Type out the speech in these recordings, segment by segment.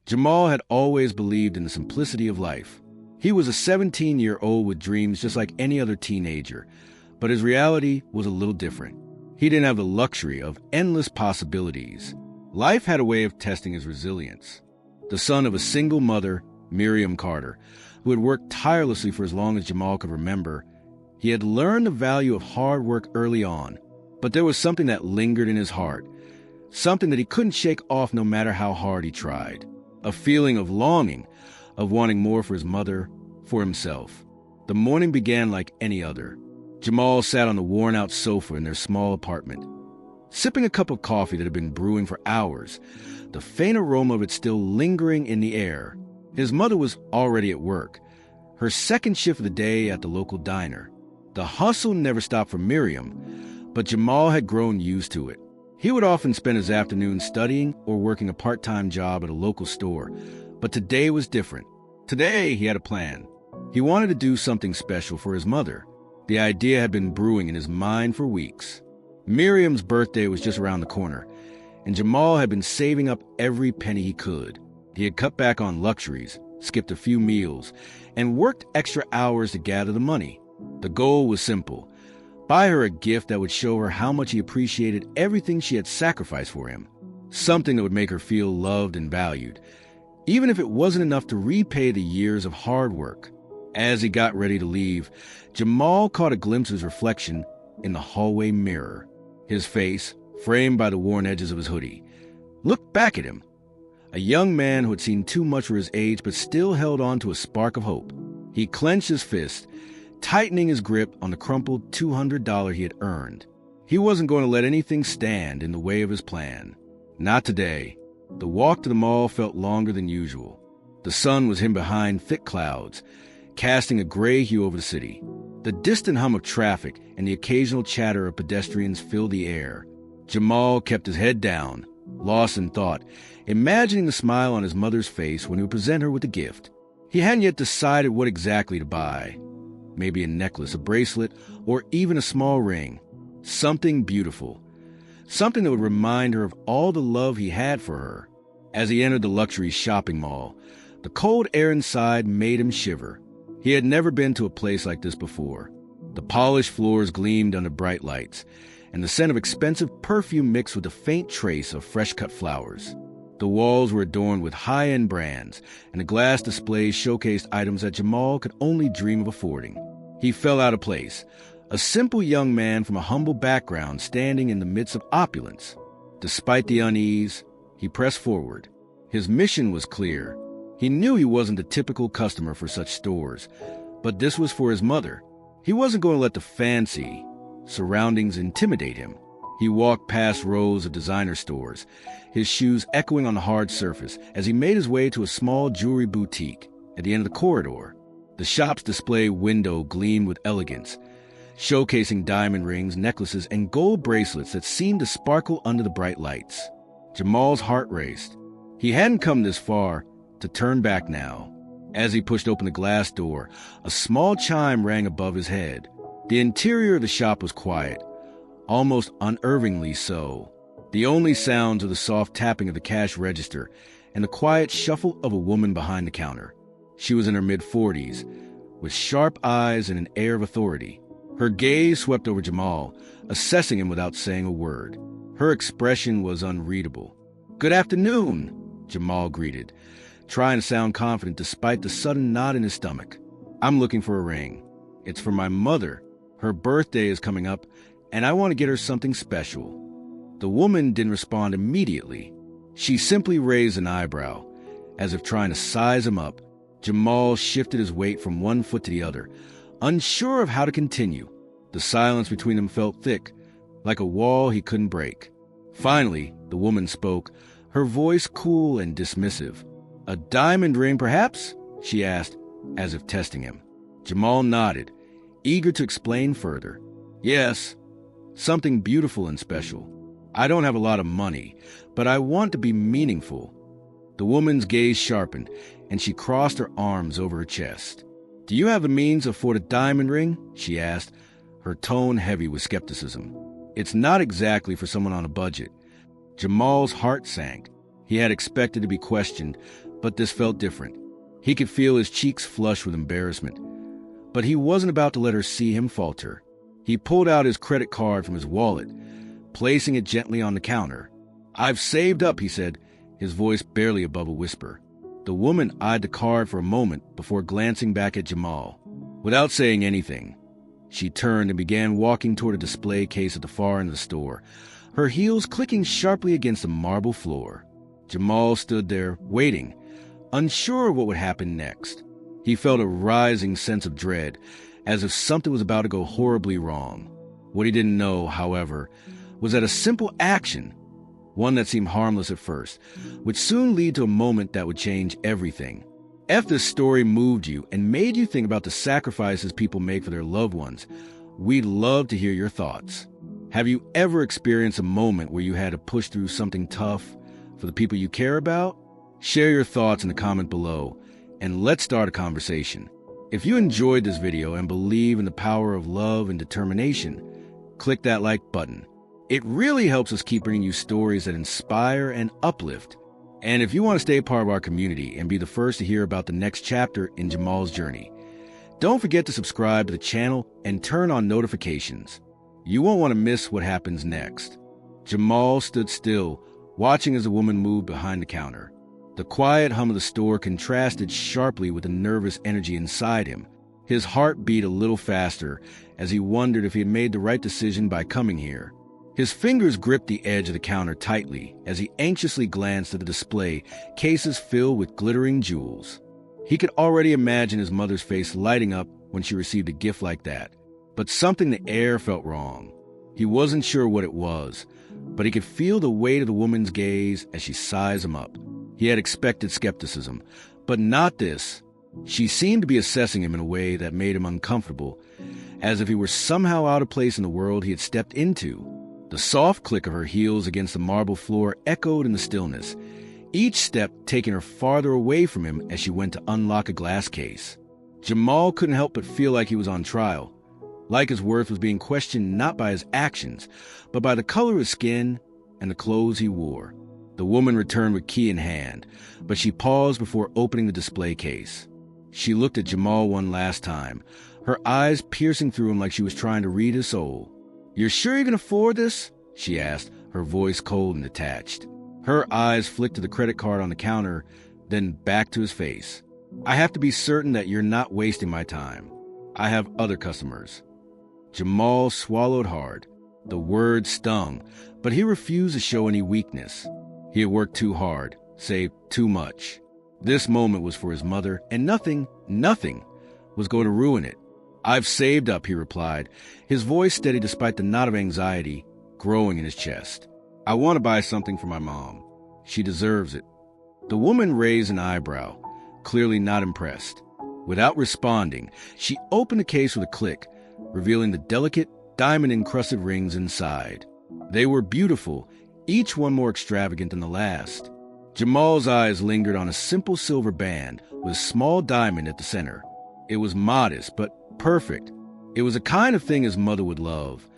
Jamal had always believed in the simplicity of life. He was a 17-year-old with dreams just like any other teenager, but his reality was a little different. He didn't have the luxury of endless possibilities. Life had a way of testing his resilience. The son of a single mother, Miriam Carter, who had worked tirelessly for as long as Jamal could remember, he had learned the value of hard work early on, but there was something that lingered in his heart, something that he couldn't shake off no matter how hard he tried. A feeling of longing, of wanting more for his mother, for himself. The morning began like any other. Jamal sat on the worn-out sofa in their small apartment, sipping a cup of coffee that had been brewing for hours, the faint aroma of it still lingering in the air. His mother was already at work, her second shift of the day at the local diner. The hustle never stopped for Miriam, but Jamal had grown used to it. He would often spend his afternoons studying or working a part-time job at a local store, but today was different. Today, he had a plan. He wanted to do something special for his mother. The idea had been brewing in his mind for weeks. Miriam's birthday was just around the corner, and Jamal had been saving up every penny he could. He had cut back on luxuries, skipped a few meals, and worked extra hours to gather the money. The goal was simple: buy her a gift that would show her how much he appreciated everything she had sacrificed for him. Something that would make her feel loved and valued, even if it wasn't enough to repay the years of hard work. As he got ready to leave, Jamal caught a glimpse of his reflection in the hallway mirror. His face, framed by the worn edges of his hoodie, looked back at him. A young man who had seen too much for his age but still held on to a spark of hope. He clenched his fist, tightening his grip on the crumpled $200 he had earned. He wasn't going to let anything stand in the way of his plan. Not today. The walk to the mall felt longer than usual. The sun was hidden behind thick clouds, casting a gray hue over the city. The distant hum of traffic and the occasional chatter of pedestrians filled the air. Jamal kept his head down, lost in thought, imagining the smile on his mother's face when he would present her with the gift. He hadn't yet decided what exactly to buy. Maybe a necklace, a bracelet, or even a small ring. Something beautiful. Something that would remind her of all the love he had for her. As he entered the luxury shopping mall, the cold air inside made him shiver. He had never been to a place like this before. The polished floors gleamed under bright lights, and the scent of expensive perfume mixed with a faint trace of fresh-cut flowers. The walls were adorned with high-end brands, and the glass displays showcased items that Jamal could only dream of affording. He fell out of place, a simple young man from a humble background standing in the midst of opulence. Despite the unease, he pressed forward. His mission was clear. He knew he wasn't the typical customer for such stores, but this was for his mother. He wasn't going to let the fancy surroundings intimidate him. He walked past rows of designer stores, his shoes echoing on the hard surface, as he made his way to a small jewelry boutique at the end of the corridor. The shop's display window gleamed with elegance, showcasing diamond rings, necklaces, and gold bracelets that seemed to sparkle under the bright lights. Jamal's heart raced. He hadn't come this far to turn back now. As he pushed open the glass door, a small chime rang above his head. The interior of the shop was quiet, almost unnervingly so. The only sounds were the soft tapping of the cash register and the quiet shuffle of a woman behind the counter. She was in her mid-40s, with sharp eyes and an air of authority. Her gaze swept over Jamal, assessing him without saying a word. Her expression was unreadable. "Good afternoon," Jamal greeted, trying to sound confident despite the sudden knot in his stomach. "I'm looking for a ring. It's for my mother. Her birthday is coming up, and I want to get her something special." The woman didn't respond immediately. She simply raised an eyebrow, as if trying to size him up. Jamal shifted his weight from one foot to the other, unsure of how to continue. The silence between them felt thick, like a wall he couldn't break. Finally, the woman spoke, her voice cool and dismissive. "A diamond ring, perhaps?" she asked, as if testing him. Jamal nodded, eager to explain further. "Yes, something beautiful and special. I don't have a lot of money, but I want to be meaningful." The woman's gaze sharpened, and she crossed her arms over her chest. "Do you have the means to afford a diamond ring?" she asked, her tone heavy with skepticism. "It's not exactly for someone on a budget." Jamal's heart sank. He had expected to be questioned, But this felt different. He could feel his cheeks flush with embarrassment. But he wasn't about to let her see him falter. He pulled out his credit card from his wallet, placing it gently on the counter. "I've saved up," he said, his voice barely above a whisper. The woman eyed the card for a moment before glancing back at Jamal. Without saying anything, she turned and began walking toward a display case at the far end of the store, her heels clicking sharply against the marble floor. Jamal stood there, waiting, unsure of what would happen next. He felt a rising sense of dread, as if something was about to go horribly wrong. What he didn't know, however, was that a simple action, one that seemed harmless at first, would soon lead to a moment that would change everything. If this story moved you and made you think about the sacrifices people make for their loved ones, we'd love to hear your thoughts. Have you ever experienced a moment where you had to push through something tough for the people you care about? Share your thoughts in the comment below, and let's start a conversation. If you enjoyed this video and believe in the power of love and determination, click that like button. It really helps us keep bringing you stories that inspire and uplift. And if you want to stay part of our community and be the first to hear about the next chapter in Jamal's journey, don't forget to subscribe to the channel and turn on notifications. You won't want to miss what happens next. Jamal stood still, watching as the woman moved behind the counter. The quiet hum of the store contrasted sharply with the nervous energy inside him. His heart beat a little faster as he wondered if he had made the right decision by coming here. His fingers gripped the edge of the counter tightly as he anxiously glanced at the display cases filled with glittering jewels. He could already imagine his mother's face lighting up when she received a gift like that. But something in the air felt wrong. He wasn't sure what it was, but he could feel the weight of the woman's gaze as she sized him up. He had expected skepticism, but not this. She seemed to be assessing him in a way that made him uncomfortable, as if he were somehow out of place in the world he had stepped into. The soft click of her heels against the marble floor echoed in the stillness, each step taking her farther away from him as she went to unlock a glass case. Jamal couldn't help but feel like he was on trial, like his worth was being questioned not by his actions, but by the color of his skin and the clothes he wore. The woman returned with key in hand, but she paused before opening the display case. She looked at Jamal one last time, her eyes piercing through him like she was trying to read his soul. "You're sure you can afford this?" she asked, her voice cold and detached. Her eyes flicked to the credit card on the counter, then back to his face. "I have to be certain that you're not wasting my time. I have other customers." Jamal swallowed hard. The words stung, but he refused to show any weakness. He had worked too hard, saved too much. This moment was for his mother, and nothing was going to ruin it. "I've saved up," he replied, his voice steady despite the knot of anxiety growing in his chest. "I want to buy something for my mom. She deserves it." The woman raised an eyebrow, clearly not impressed. Without responding, she opened the case with a click, revealing the delicate, diamond-encrusted rings inside. They were beautiful, each one more extravagant than the last. Jamal's eyes lingered on a simple silver band with a small diamond at the center. It was modest, but perfect. It was the kind of thing his mother would love,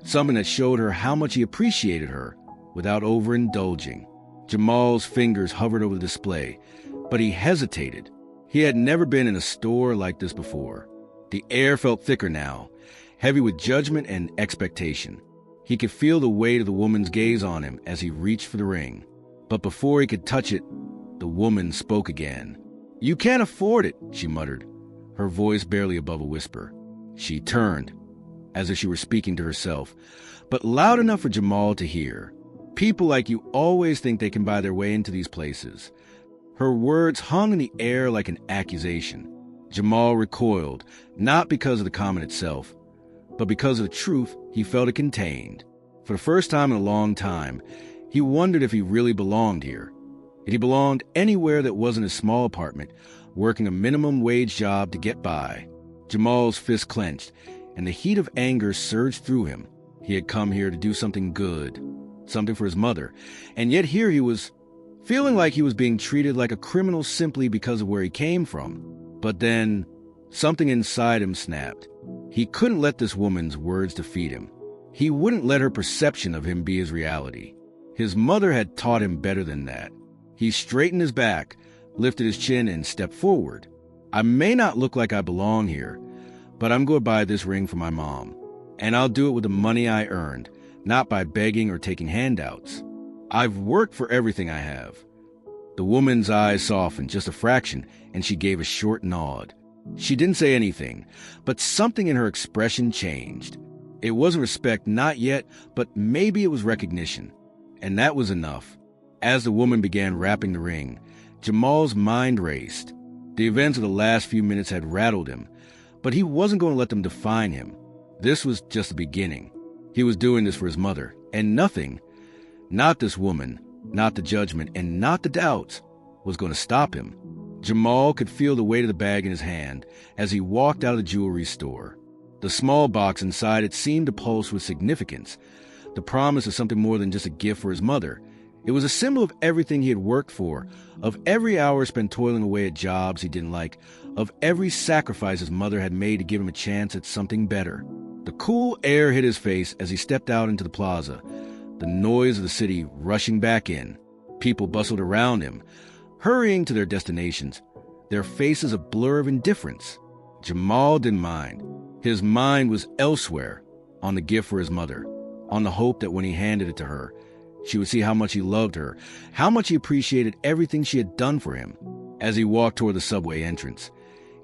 something that showed her how much he appreciated her without overindulging. Jamal's fingers hovered over the display, but he hesitated. He had never been in a store like this before. The air felt thicker now, heavy with judgment and expectation. He could feel the weight of the woman's gaze on him as he reached for the ring. But before he could touch it, the woman spoke again. "You can't afford it," she muttered, her voice barely above a whisper. She turned, as if she were speaking to herself, but loud enough for Jamal to hear. "People like you always think they can buy their way into these places." Her words hung in the air like an accusation. Jamal recoiled, not because of the comment itself, but because of the truth he felt it contained. For the first time in a long time, he wondered if he really belonged here. If he belonged anywhere that wasn't a small apartment, working a minimum wage job to get by. Jamal's fist clenched, and the heat of anger surged through him. He had come here to do something good, something for his mother, and yet here he was, feeling like he was being treated like a criminal simply because of where he came from. But then, something inside him snapped. He couldn't let this woman's words defeat him. He wouldn't let her perception of him be his reality. His mother had taught him better than that. He straightened his back, lifted his chin, and stepped forward. "I may not look like I belong here, but I'm going to buy this ring for my mom. And I'll do it with the money I earned, not by begging or taking handouts. I've worked for everything I have." The woman's eyes softened just a fraction, and she gave a short nod. She didn't say anything, but something in her expression changed. It wasn't respect, not yet, but maybe it was recognition. And that was enough. As the woman began wrapping the ring, Jamal's mind raced. The events of the last few minutes had rattled him, but he wasn't going to let them define him. This was just the beginning. He was doing this for his mother, and nothing, not this woman, not the judgment, and not the doubts, was going to stop him. Jamal could feel the weight of the bag in his hand as he walked out of the jewelry store. The small box inside it seemed to pulse with significance, the promise of something more than just a gift for his mother. It was a symbol of everything he had worked for, of every hour spent toiling away at jobs he didn't like, of every sacrifice his mother had made to give him a chance at something better. The cool air hit his face as he stepped out into the plaza, the noise of the city rushing back in. People bustled around him, hurrying to their destinations, their faces a blur of indifference. Jamal didn't mind. His mind was elsewhere, on the gift for his mother, on the hope that when he handed it to her, she would see how much he loved her, how much he appreciated everything she had done for him. As he walked toward the subway entrance,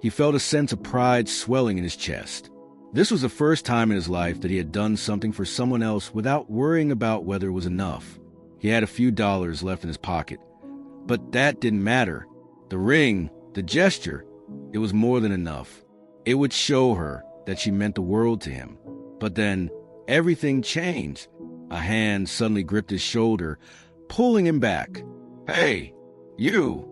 he felt a sense of pride swelling in his chest. This was the first time in his life that he had done something for someone else without worrying about whether it was enough. He had a few dollars left in his pocket, but that didn't matter. The ring, the gesture, it was more than enough. It would show her that she meant the world to him. But then everything changed. A hand suddenly gripped his shoulder, pulling him back. "Hey, you!"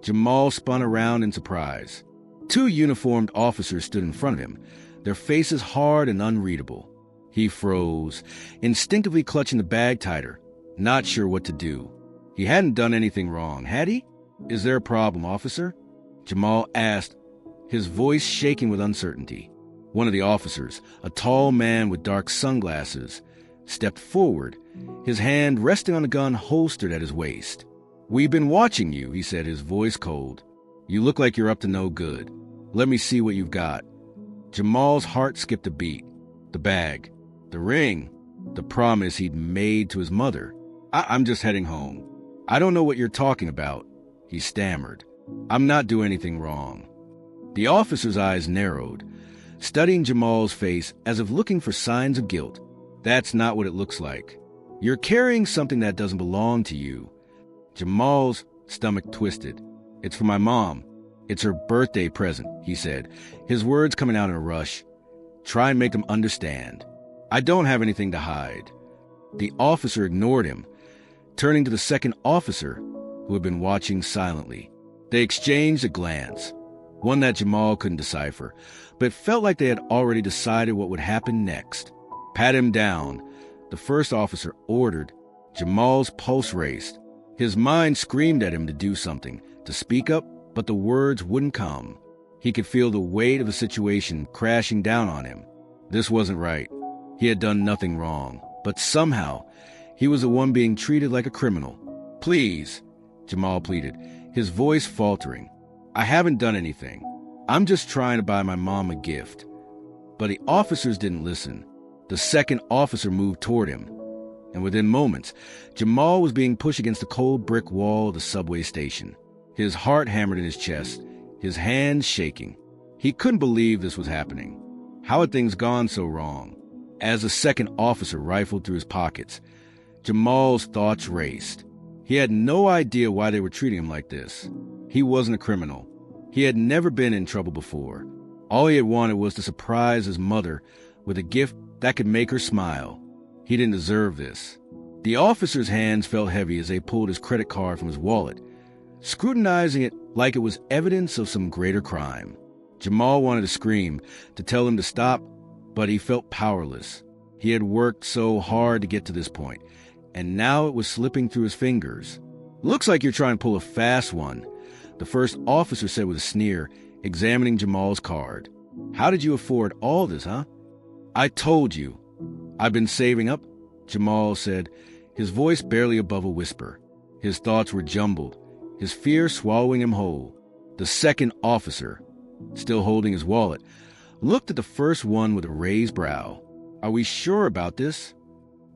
Jamal spun around in surprise. Two uniformed officers stood in front of him, their faces hard and unreadable. He froze, instinctively clutching the bag tighter, not sure what to do. He hadn't done anything wrong, had he? "Is there a problem, officer?" Jamal asked, his voice shaking with uncertainty. One of the officers, a tall man with dark sunglasses, stepped forward, his hand resting on a gun holstered at his waist. "We've been watching you," he said, his voice cold. "You look like you're up to no good. Let me see what you've got." Jamal's heart skipped a beat. The bag, the ring, the promise he'd made to his mother. I'm just heading home. I don't know what you're talking about," he stammered. "I'm not doing anything wrong." The officer's eyes narrowed, studying Jamal's face as if looking for signs of guilt. "That's not what it looks like. You're carrying something that doesn't belong to you." Jamal's stomach twisted. "It's for my mom. It's her birthday present," he said, his words coming out in a rush. "Try and make them understand. I don't have anything to hide." The officer ignored him, turning to the second officer, who had been watching silently. They exchanged a glance, one that Jamal couldn't decipher, but felt like they had already decided what would happen next. "Pat him down," the first officer ordered. Jamal's pulse raced. His mind screamed at him to do something, to speak up, but the words wouldn't come. He could feel the weight of the situation crashing down on him. This wasn't right. He had done nothing wrong, but somehow he was the one being treated like a criminal. "Please," Jamal pleaded, his voice faltering. "I haven't done anything. I'm just trying to buy my mom a gift." But the officers didn't listen. The second officer moved toward him, and within moments, Jamal was being pushed against the cold brick wall of the subway station, his heart hammered in his chest, his hands shaking. He couldn't believe this was happening. How had things gone so wrong? As the second officer rifled through his pockets, Jamal's thoughts raced. He had no idea why they were treating him like this. He wasn't a criminal. He had never been in trouble before. All he had wanted was to surprise his mother with a gift that could make her smile. He didn't deserve this. The officer's hands felt heavy as they pulled his credit card from his wallet, scrutinizing it like it was evidence of some greater crime. Jamal wanted to scream, to tell him to stop, but he felt powerless. He had worked so hard to get to this point, and now it was slipping through his fingers. "Looks like you're trying to pull a fast one," the first officer said with a sneer, examining Jamal's card. "How did you afford all this, huh?" "I told you. I've been saving up," Jamal said, his voice barely above a whisper. His thoughts were jumbled, his fear swallowing him whole. The second officer, still holding his wallet, looked at the first one with a raised brow. "Are we sure about this?"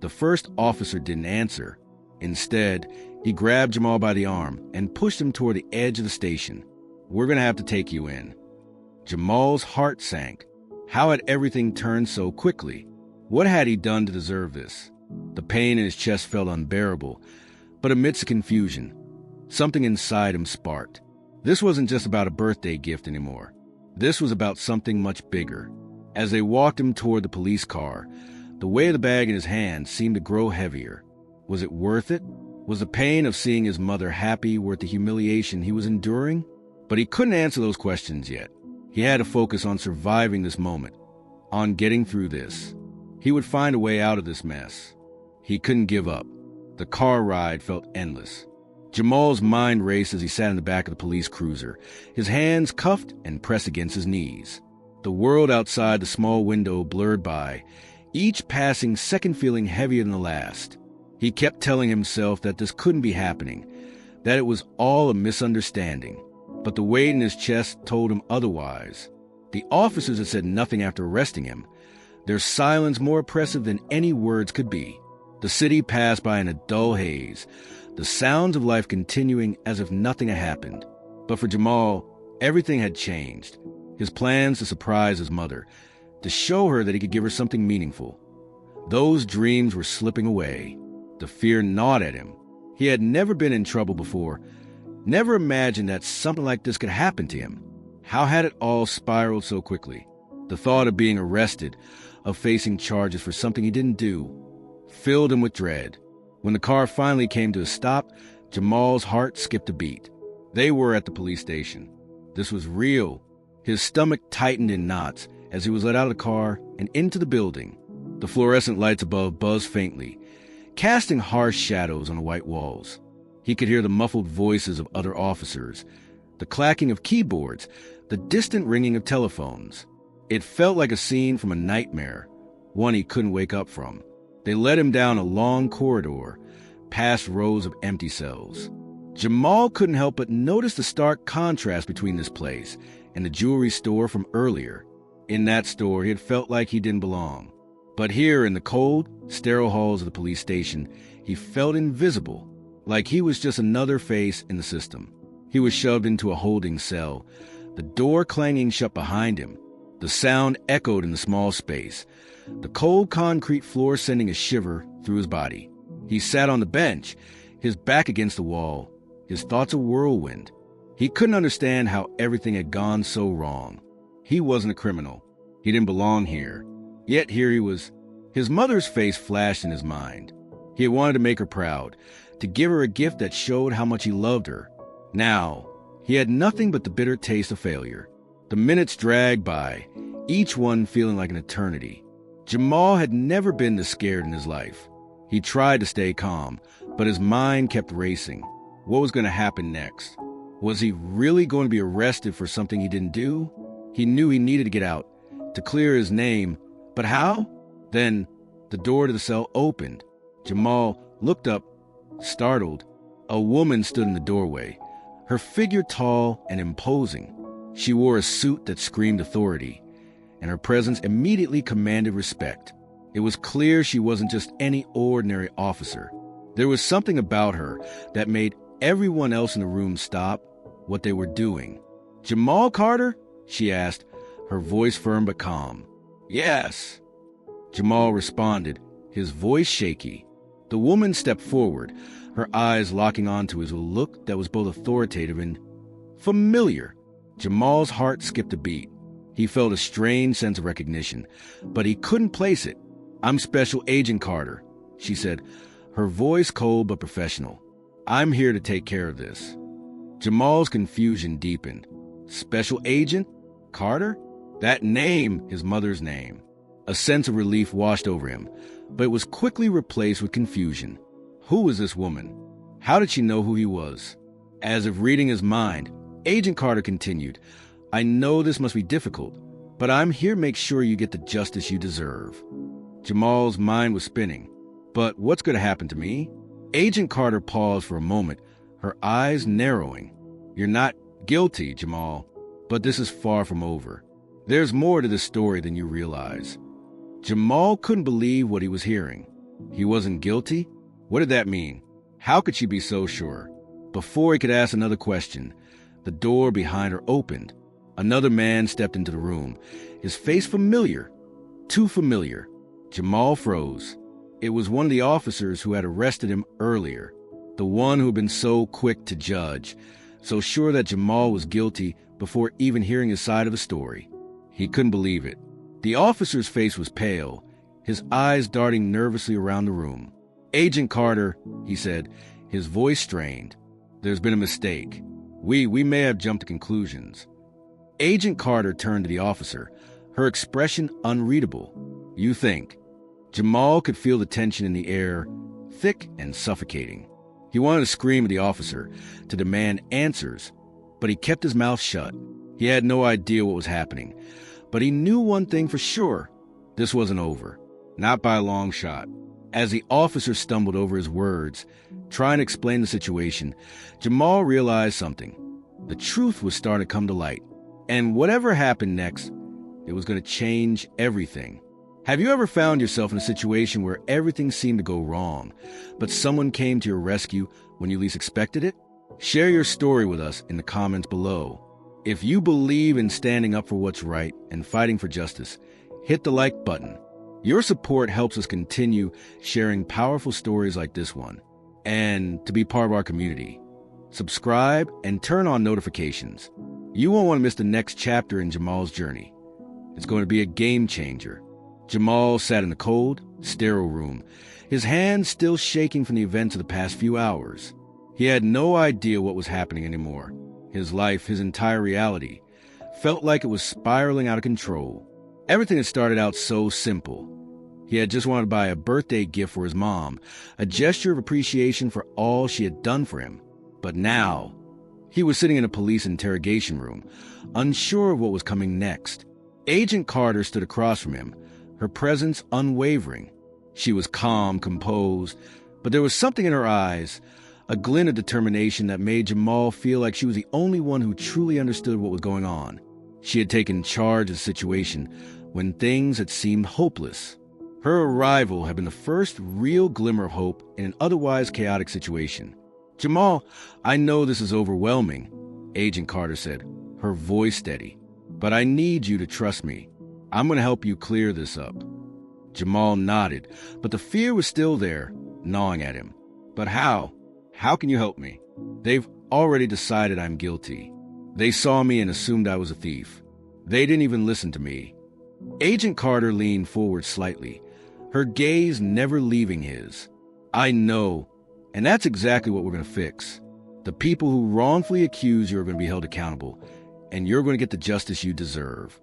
The first officer didn't answer. Instead, he grabbed Jamal by the arm and pushed him toward the edge of the station. "We're going to have to take you in." Jamal's heart sank. How had everything turned so quickly? What had he done to deserve this? The pain in his chest felt unbearable, but amidst the confusion, something inside him sparked. This wasn't just about a birthday gift anymore. This was about something much bigger. As they walked him toward the police car, the weight of the bag in his hand seemed to grow heavier. Was it worth it? Was the pain of seeing his mother happy worth the humiliation he was enduring? But he couldn't answer those questions yet. He had to focus on surviving this moment, on getting through this. He would find a way out of this mess. He couldn't give up. The car ride felt endless. Jamal's mind raced as he sat in the back of the police cruiser, his hands cuffed and pressed against his knees. The world outside the small window blurred by, each passing second feeling heavier than the last. He kept telling himself that this couldn't be happening, that it was all a misunderstanding. But the weight in his chest told him otherwise. The officers had said nothing after arresting him, their silence more oppressive than any words could be. The city passed by in a dull haze, the sounds of life continuing as if nothing had happened. But for Jamal, everything had changed. His plans to surprise his mother, to show her that he could give her something meaningful. Those dreams were slipping away. The fear gnawed at him. He had never been in trouble before, never imagined that something like this could happen to him. How had it all spiraled so quickly? The thought of being arrested, of facing charges for something he didn't do, filled him with dread. When the car finally came to a stop, Jamal's heart skipped a beat. They were at the police station. This was real. His stomach tightened in knots as he was let out of the car and into the building. The fluorescent lights above buzzed faintly, casting harsh shadows on the white walls. He could hear the muffled voices of other officers, the clacking of keyboards, the distant ringing of telephones. It felt like a scene from a nightmare, one he couldn't wake up from. They led him down a long corridor, past rows of empty cells. Jamal couldn't help but notice the stark contrast between this place and the jewelry store from earlier. In that store, he had felt like he didn't belong. But here, in the cold, sterile halls of the police station, he felt invisible, like he was just another face in the system. He was shoved into a holding cell, the door clanging shut behind him. The sound echoed in the small space, the cold concrete floor sending a shiver through his body. He sat on the bench, his back against the wall, his thoughts a whirlwind. He couldn't understand how everything had gone so wrong. He wasn't a criminal. He didn't belong here. Yet here he was. His mother's face flashed in his mind. He had wanted to make her proud, to give her a gift that showed how much he loved her. Now, he had nothing but the bitter taste of failure. The minutes dragged by, each one feeling like an eternity. Jamal had never been this scared in his life. He tried to stay calm, but his mind kept racing. What was going to happen next? Was he really going to be arrested for something he didn't do? He knew he needed to get out, to clear his name, but how? Then, the door to the cell opened. Jamal looked up, startled. A woman stood in the doorway, her figure tall and imposing. She wore a suit that screamed authority, and her presence immediately commanded respect. It was clear she wasn't just any ordinary officer. There was something about her that made everyone else in the room stop what they were doing. "Jamal Carter?" she asked, her voice firm but calm. "Yes." Jamal responded, his voice shaky. The woman stepped forward, her eyes locking onto his with a look that was both authoritative and familiar. Jamal's heart skipped a beat. He felt a strange sense of recognition, but he couldn't place it. "I'm Special Agent Carter," she said, her voice cold but professional. "I'm here to take care of this." Jamal's confusion deepened. Special Agent Carter? That name, his mother's name. A sense of relief washed over him, but it was quickly replaced with confusion. Who was this woman? How did she know who he was? As if reading his mind, Agent Carter continued, "I know this must be difficult, but I'm here to make sure you get the justice you deserve." Jamal's mind was spinning. But what's going to happen to me? Agent Carter paused for a moment, her eyes narrowing. "You're not guilty, Jamal, but this is far from over. There's more to this story than you realize." Jamal couldn't believe what he was hearing. He wasn't guilty? What did that mean? How could she be so sure? Before he could ask another question, the door behind her opened. Another man stepped into the room, his face familiar, too familiar. Jamal froze. It was one of the officers who had arrested him earlier, the one who had been so quick to judge, so sure that Jamal was guilty before even hearing his side of the story. He couldn't believe it. The officer's face was pale, his eyes darting nervously around the room. "Agent Carter," he said, his voice strained. "There's been a mistake. We may have jumped to conclusions." Agent Carter turned to the officer, her expression unreadable. "You think?" Jamal could feel the tension in the air, thick and suffocating. He wanted to scream at the officer, to demand answers, but he kept his mouth shut. He had no idea what was happening, but he knew one thing for sure. This wasn't over. Not by a long shot. As the officer stumbled over his words, trying to explain the situation, Jamal realized something. The truth was starting to come to light. And whatever happened next, it was going to change everything. Have you ever found yourself in a situation where everything seemed to go wrong, but someone came to your rescue when you least expected it? Share your story with us in the comments below. If you believe in standing up for what's right and fighting for justice, hit the like button. Your support helps us continue sharing powerful stories like this one. And to be part of our community, subscribe and turn on notifications. You won't want to miss the next chapter in Jamal's journey. It's going to be a game changer. Jamal sat in the cold, sterile room, his hands still shaking from the events of the past few hours. He had no idea what was happening anymore. His life, his entire reality, felt like it was spiraling out of control. Everything had started out so simple. He had just wanted to buy a birthday gift for his mom, a gesture of appreciation for all she had done for him. But now, he was sitting in a police interrogation room, unsure of what was coming next. Agent Carter stood across from him, her presence unwavering. She was calm, composed, but there was something in her eyes, a glint of determination that made Jamal feel like she was the only one who truly understood what was going on. She had taken charge of the situation when things had seemed hopeless. Her arrival had been the first real glimmer of hope in an otherwise chaotic situation. "Jamal, I know this is overwhelming," Agent Carter said, her voice steady, "but I need you to trust me. I'm going to help you clear this up." Jamal nodded, but the fear was still there, gnawing at him. "But how? How can you help me? They've already decided I'm guilty. They saw me and assumed I was a thief. They didn't even listen to me." Agent Carter leaned forward slightly, her gaze never leaving his. "I know, and that's exactly what we're going to fix. The people who wrongfully accuse you are going to be held accountable, and you're going to get the justice you deserve."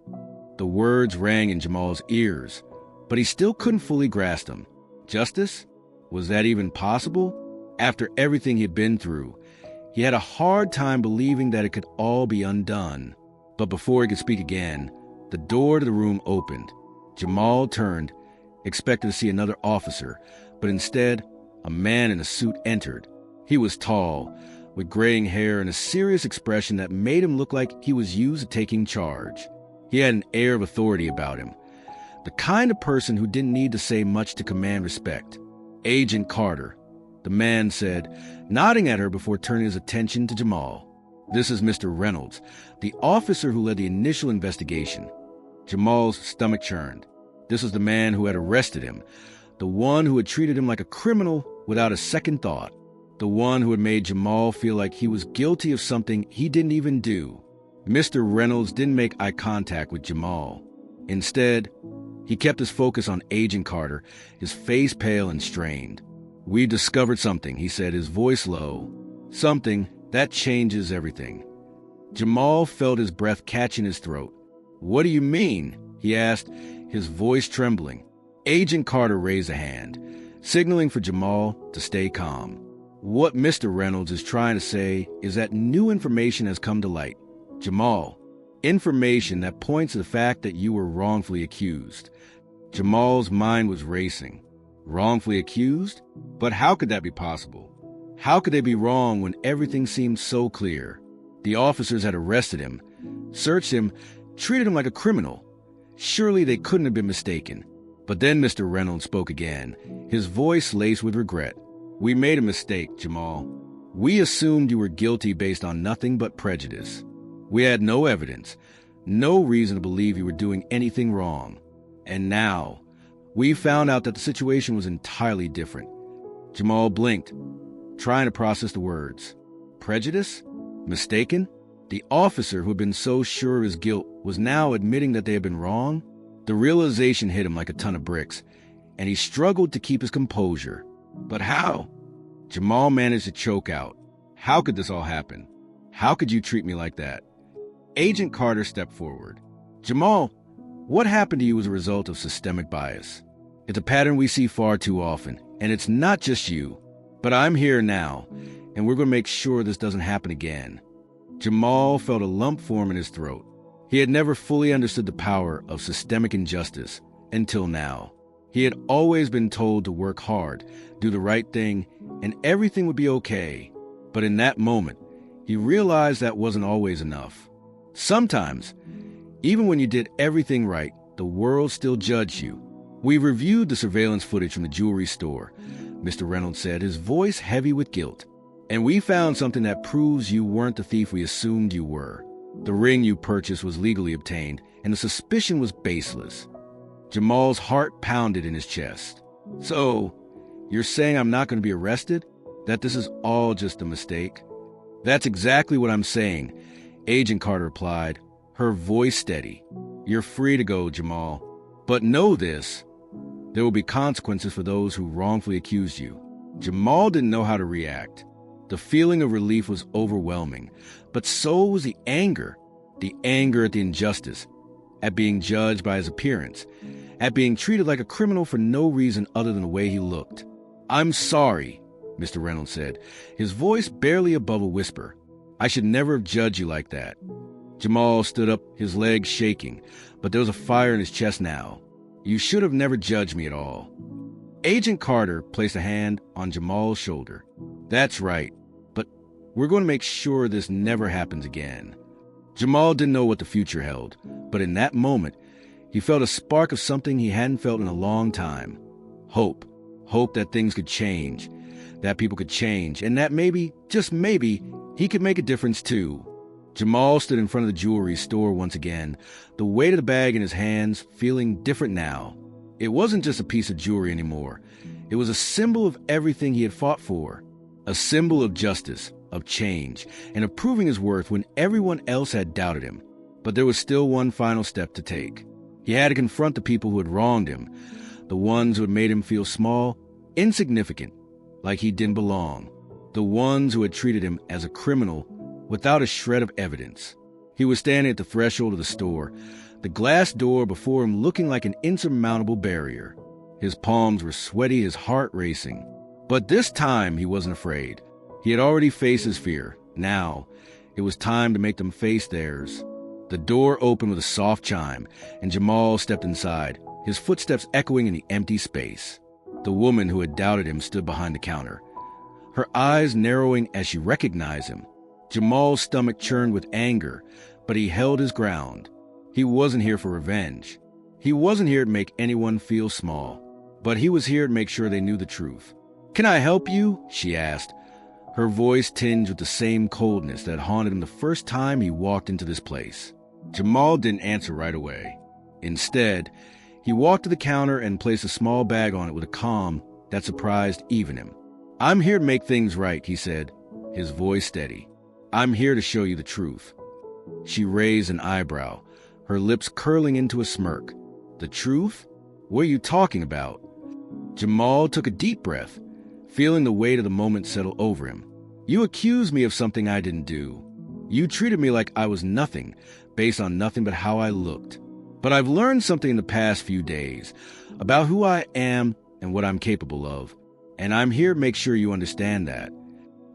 The words rang in Jamal's ears, but he still couldn't fully grasp them. Justice? Was that even possible? After everything he'd been through, he had a hard time believing that it could all be undone. But before he could speak again, the door to the room opened. Jamal turned, expected to see another officer, but instead, a man in a suit entered. He was tall, with graying hair and a serious expression that made him look like he was used to taking charge. He had an air of authority about him, the kind of person who didn't need to say much to command respect. "Agent Carter," the man said, nodding at her before turning his attention to Jamal. "This is Mr. Reynolds, the officer who led the initial investigation." Jamal's stomach churned. This was the man who had arrested him, the one who had treated him like a criminal without a second thought, the one who had made Jamal feel like he was guilty of something he didn't even do. Mr. Reynolds didn't make eye contact with Jamal. Instead, he kept his focus on Agent Carter, his face pale and strained. "We've discovered something," he said, his voice low. "Something that changes everything." Jamal felt his breath catch in his throat. "What do you mean?" he asked, his voice trembling. Agent Carter raised a hand, signaling for Jamal to stay calm. "What Mr. Reynolds is trying to say is that new information has come to light. Jamal, information that points to the fact that you were wrongfully accused." Jamal's mind was racing. Wrongfully accused? But how could that be possible? How could they be wrong when everything seemed so clear? The officers had arrested him, searched him, treated him like a criminal. Surely they couldn't have been mistaken. But then Mr. Reynolds spoke again, his voice laced with regret. "We made a mistake, Jamal. We assumed you were guilty based on nothing but prejudice. We had no evidence, no reason to believe you were doing anything wrong. And now, we found out that the situation was entirely different." Jamal blinked, trying to process the words. Prejudice? Mistaken? The officer who had been so sure of his guilt was now admitting that they had been wrong? The realization hit him like a ton of bricks, and he struggled to keep his composure. But how? Jamal managed to choke out. "How could this all happen? How could you treat me like that?" Agent Carter stepped forward. "Jamal, what happened to you was a result of systemic bias. It's a pattern we see far too often, and it's not just you. But I'm here now, and we're going to make sure this doesn't happen again." Jamal felt a lump form in his throat. He had never fully understood the power of systemic injustice until now. He had always been told to work hard, do the right thing, and everything would be okay. But in that moment, he realized that wasn't always enough. Sometimes, even when you did everything right, the world still judged you. "We reviewed the surveillance footage from the jewelry store," Mr. Reynolds said, his voice heavy with guilt. "And we found something that proves you weren't the thief we assumed you were. The ring you purchased was legally obtained, and the suspicion was baseless." Jamal's heart pounded in his chest. "So, you're saying I'm not going to be arrested? That this is all just a mistake?" "That's exactly what I'm saying," Agent Carter replied, her voice steady. "You're free to go, Jamal. But know this, there will be consequences for those who wrongfully accused you." Jamal didn't know how to react. The feeling of relief was overwhelming, but so was the anger at the injustice, at being judged by his appearance, at being treated like a criminal for no reason other than the way he looked. "I'm sorry," Mr. Reynolds said, his voice barely above a whisper. "I should never have judged you like that." Jamal stood up, his legs shaking, but there was a fire in his chest now. "You should have never judged me at all." Agent Carter placed a hand on Jamal's shoulder. "That's right, but we're going to make sure this never happens again." Jamal didn't know what the future held, but in that moment, he felt a spark of something he hadn't felt in a long time. Hope. Hope that things could change, that people could change, and that maybe, just maybe, he could make a difference too. Jamal stood in front of the jewelry store once again, the weight of the bag in his hands, feeling different now. It wasn't just a piece of jewelry anymore. It was a symbol of everything he had fought for. A symbol of justice, of change, and of proving his worth when everyone else had doubted him. But there was still one final step to take. He had to confront the people who had wronged him, the ones who had made him feel small, insignificant, like he didn't belong, the ones who had treated him as a criminal without a shred of evidence. He was standing at the threshold of the store, the glass door before him looking like an insurmountable barrier. His palms were sweaty, his heart racing. But this time he wasn't afraid. He had already faced his fear. Now, it was time to make them face theirs. The door opened with a soft chime, and Jamal stepped inside, his footsteps echoing in the empty space. The woman who had doubted him stood behind the counter, her eyes narrowing as she recognized him. Jamal's stomach churned with anger, but he held his ground. He wasn't here for revenge. He wasn't here to make anyone feel small, but he was here to make sure they knew the truth. "Can I help you?" she asked, her voice tinged with the same coldness that haunted him the first time he walked into this place. Jamal didn't answer right away. Instead, he walked to the counter and placed a small bag on it with a calm that surprised even him. "I'm here to make things right," he said, his voice steady. "I'm here to show you the truth." She raised an eyebrow, her lips curling into a smirk. "The truth? What are you talking about?" Jamal took a deep breath, feeling the weight of the moment settle over him. "You accused me of something I didn't do. You treated me like I was nothing, based on nothing but how I looked. But I've learned something in the past few days about who I am and what I'm capable of, and I'm here to make sure you understand that."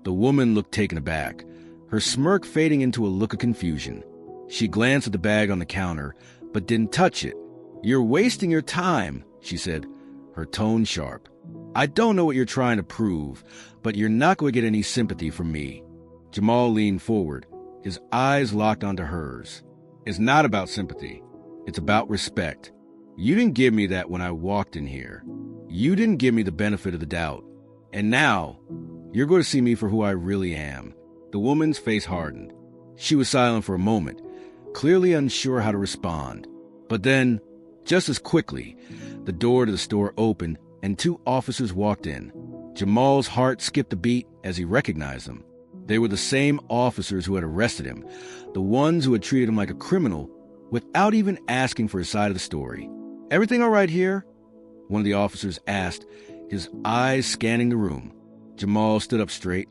The woman looked taken aback, her smirk fading into a look of confusion. She glanced at the bag on the counter, but didn't touch it. "You're wasting your time," she said, her tone sharp. "I don't know what you're trying to prove, but you're not going to get any sympathy from me." Jamal leaned forward, his eyes locked onto hers. "It's not about sympathy. It's about respect. You didn't give me that when I walked in here. You didn't give me the benefit of the doubt. And now, you're going to see me for who I really am." The woman's face hardened. She was silent for a moment, clearly unsure how to respond. But then, just as quickly, the door to the store opened and 2 officers walked in. Jamal's heart skipped a beat as he recognized them. They were the same officers who had arrested him, the ones who had treated him like a criminal without even asking for his side of the story. "Everything all right here?" one of the officers asked, his eyes scanning the room. Jamal stood up straight,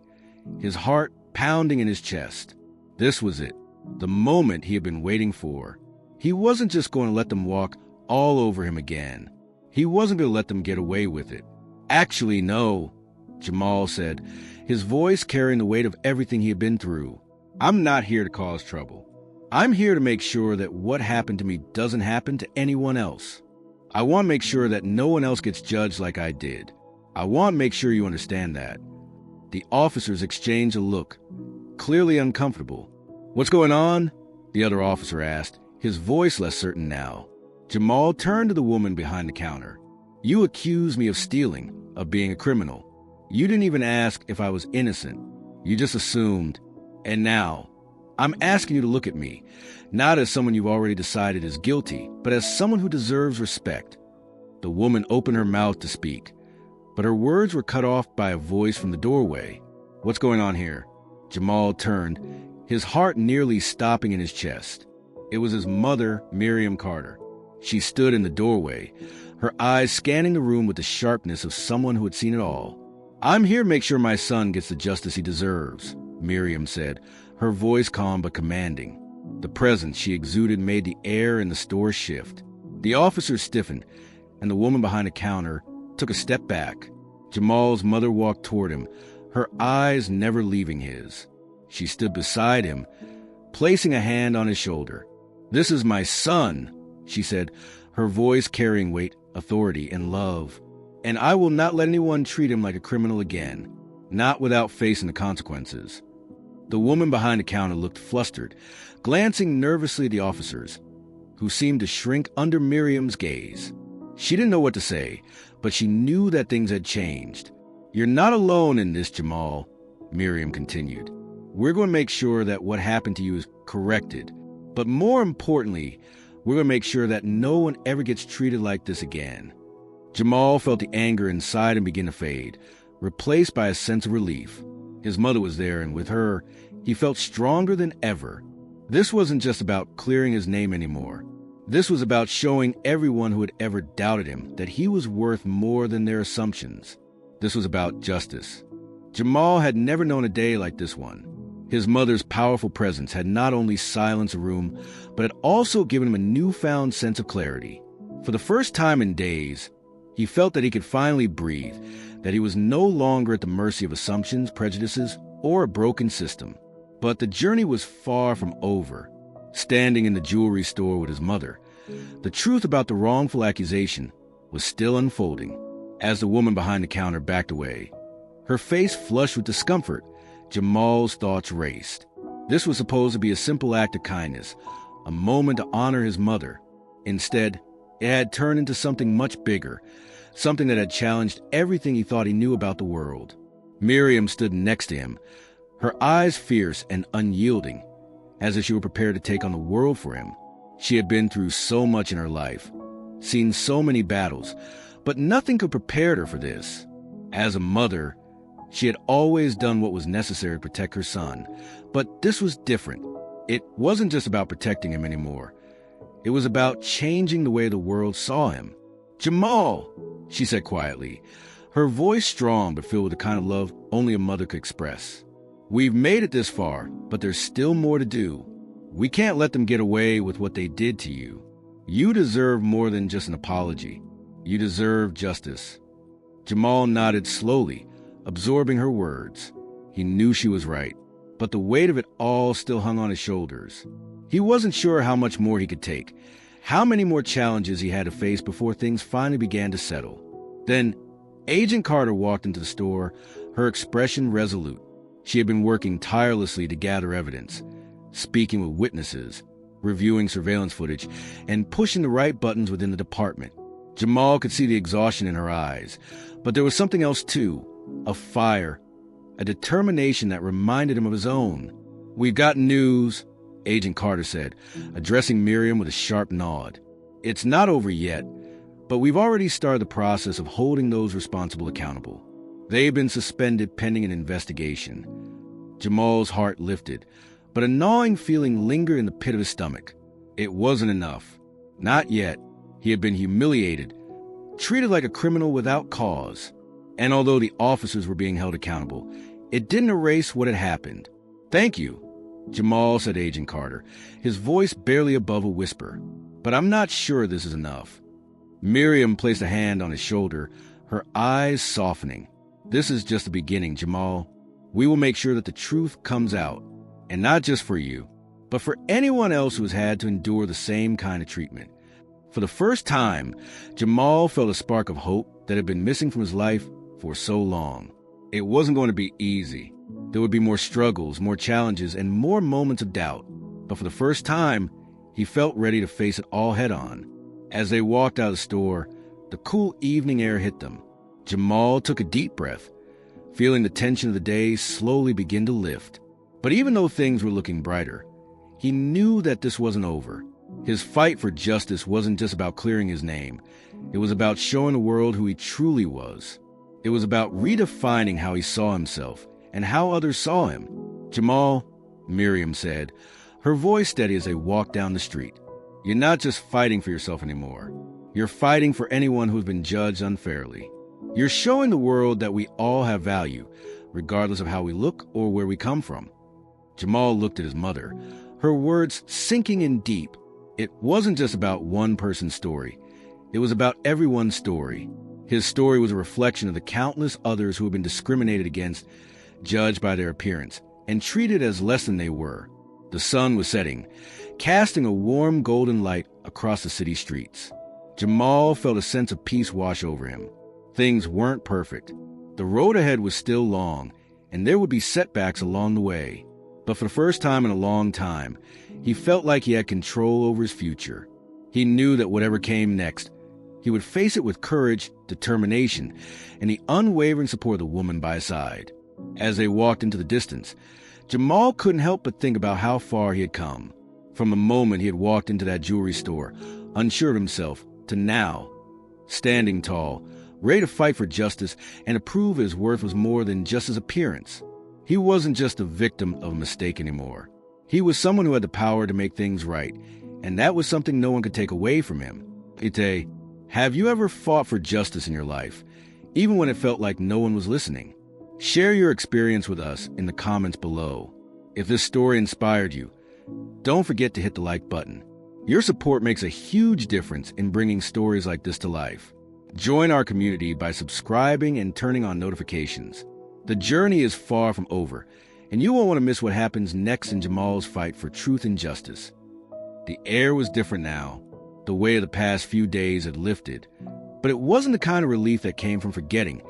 his heart pounding in his chest. This was it, the moment he had been waiting for. He wasn't just going to let them walk all over him again. He wasn't going to let them get away with it. "Actually, no," Jamal said, his voice carrying the weight of everything he had been through. "I'm not here to cause trouble. I'm here to make sure that what happened to me doesn't happen to anyone else. I want to make sure that no one else gets judged like I did. I want to make sure you understand that." The officers exchanged a look, clearly uncomfortable. "What's going on?" the other officer asked, his voice less certain now. Jamal turned to the woman behind the counter. "You accused me of stealing, of being a criminal. You didn't even ask if I was innocent. You just assumed. And now, I'm asking you to look at me, not as someone you've already decided is guilty, but as someone who deserves respect." The woman opened her mouth to speak, but her words were cut off by a voice from the doorway. "What's going on here?" Jamal turned, his heart nearly stopping in his chest. It was his mother, Miriam Carter. She stood in the doorway, her eyes scanning the room with the sharpness of someone who had seen it all. "I'm here to make sure my son gets the justice he deserves," Miriam said, her voice calm but commanding. The presence she exuded made the air in the store shift. The officer stiffened, and the woman behind the counter took a step back. Jamal's mother walked toward him, her eyes never leaving his. She stood beside him, placing a hand on his shoulder. "This is my son," she said, her voice carrying weight, authority, and love. "And I will not let anyone treat him like a criminal again, not without facing the consequences." The woman behind the counter looked flustered, glancing nervously at the officers, who seemed to shrink under Miriam's gaze. She didn't know what to say, but she knew that things had changed. "You're not alone in this, Jamal," Miriam continued. "We're going to make sure that what happened to you is corrected. But more importantly, we're going to make sure that no one ever gets treated like this again." Jamal felt the anger inside him begin to fade, replaced by a sense of relief. His mother was there, and with her, he felt stronger than ever. This wasn't just about clearing his name anymore. This was about showing everyone who had ever doubted him that he was worth more than their assumptions. This was about justice. Jamal had never known a day like this one. His mother's powerful presence had not only silenced the room, but had also given him a newfound sense of clarity. For the first time in days, he felt that he could finally breathe, that he was no longer at the mercy of assumptions, prejudices, or a broken system. But the journey was far from over. Standing in the jewelry store with his mother, the truth about the wrongful accusation was still unfolding. As the woman behind the counter backed away, her face flushed with discomfort, Jamal's thoughts raced. This was supposed to be a simple act of kindness, a moment to honor his mother. Instead, it had turned into something much bigger, something that had challenged everything he thought he knew about the world. Miriam stood next to him, her eyes fierce and unyielding, as if she were prepared to take on the world for him. She had been through so much in her life, seen so many battles, but nothing could prepare her for this. As a mother, she had always done what was necessary to protect her son, but this was different. It wasn't just about protecting him anymore. It was about changing the way the world saw him. "Jamal," she said quietly, her voice strong but filled with the kind of love only a mother could express. "We've made it this far, but there's still more to do. We can't let them get away with what they did to you. You deserve more than just an apology. You deserve justice." Jamal nodded slowly, absorbing her words. He knew she was right, but the weight of it all still hung on his shoulders. He wasn't sure how much more he could take, how many more challenges he had to face before things finally began to settle. Then Agent Carter walked into the store, her expression resolute. She had been working tirelessly to gather evidence, speaking with witnesses, reviewing surveillance footage, and pushing the right buttons within the department. Jamal could see the exhaustion in her eyes, but there was something else too, a fire, a determination that reminded him of his own. "We've got news," Agent Carter said, addressing Miriam with a sharp nod. "It's not over yet, but we've already started the process of holding those responsible accountable. They've been suspended pending an investigation." Jamal's heart lifted, but a gnawing feeling lingered in the pit of his stomach. It wasn't enough. Not yet. He had been humiliated, treated like a criminal without cause. And although the officers were being held accountable, it didn't erase what had happened. "Thank you," Jamal said to Agent Carter, his voice barely above a whisper. "But I'm not sure this is enough." Miriam placed a hand on his shoulder, her eyes softening. "This is just the beginning, Jamal. We will make sure that the truth comes out, and not just for you, but for anyone else who has had to endure the same kind of treatment." For the first time, Jamal felt a spark of hope that had been missing from his life for so long. It wasn't going to be easy. There would be more struggles, more challenges, and more moments of doubt. But for the first time, he felt ready to face it all head on. As they walked out of the store, the cool evening air hit them. Jamal took a deep breath, feeling the tension of the day slowly begin to lift. But even though things were looking brighter, he knew that this wasn't over. His fight for justice wasn't just about clearing his name. It was about showing the world who he truly was. It was about redefining how he saw himself and how others saw him. "Jamal," Miriam said, her voice steady as they walked down the street, "you're not just fighting for yourself anymore. You're fighting for anyone who's been judged unfairly. You're showing the world that we all have value, regardless of how we look or where we come from." Jamal looked at his mother, her words sinking in deep. It wasn't just about one person's story. It was about everyone's story. His story was a reflection of the countless others who had been discriminated against, judged by their appearance, and treated as less than they were. The sun was setting, casting a warm golden light across the city streets. Jamal felt a sense of peace wash over him. Things weren't perfect. The road ahead was still long, and there would be setbacks along the way. But for the first time in a long time, he felt like he had control over his future. He knew that whatever came next, he would face it with courage, determination, and the unwavering support of the woman by his side. As they walked into the distance, Jamal couldn't help but think about how far he had come. From the moment he had walked into that jewelry store, unsure of himself, to now, standing tall, ready to fight for justice and to prove his worth was more than just his appearance. He wasn't just a victim of a mistake anymore. He was someone who had the power to make things right, and that was something no one could take away from him. Ite, have you ever fought for justice in your life, even when it felt like no one was listening? Share your experience with us in the comments below. If this story inspired you, don't forget to hit the like button. Your support makes a huge difference in bringing stories like this to life. Join our community by subscribing and turning on notifications. The journey is far from over, and you won't want to miss what happens next in Jamal's fight for truth and justice. The air was different now. The weight of the past few days had lifted, but it wasn't the kind of relief that came from forgetting.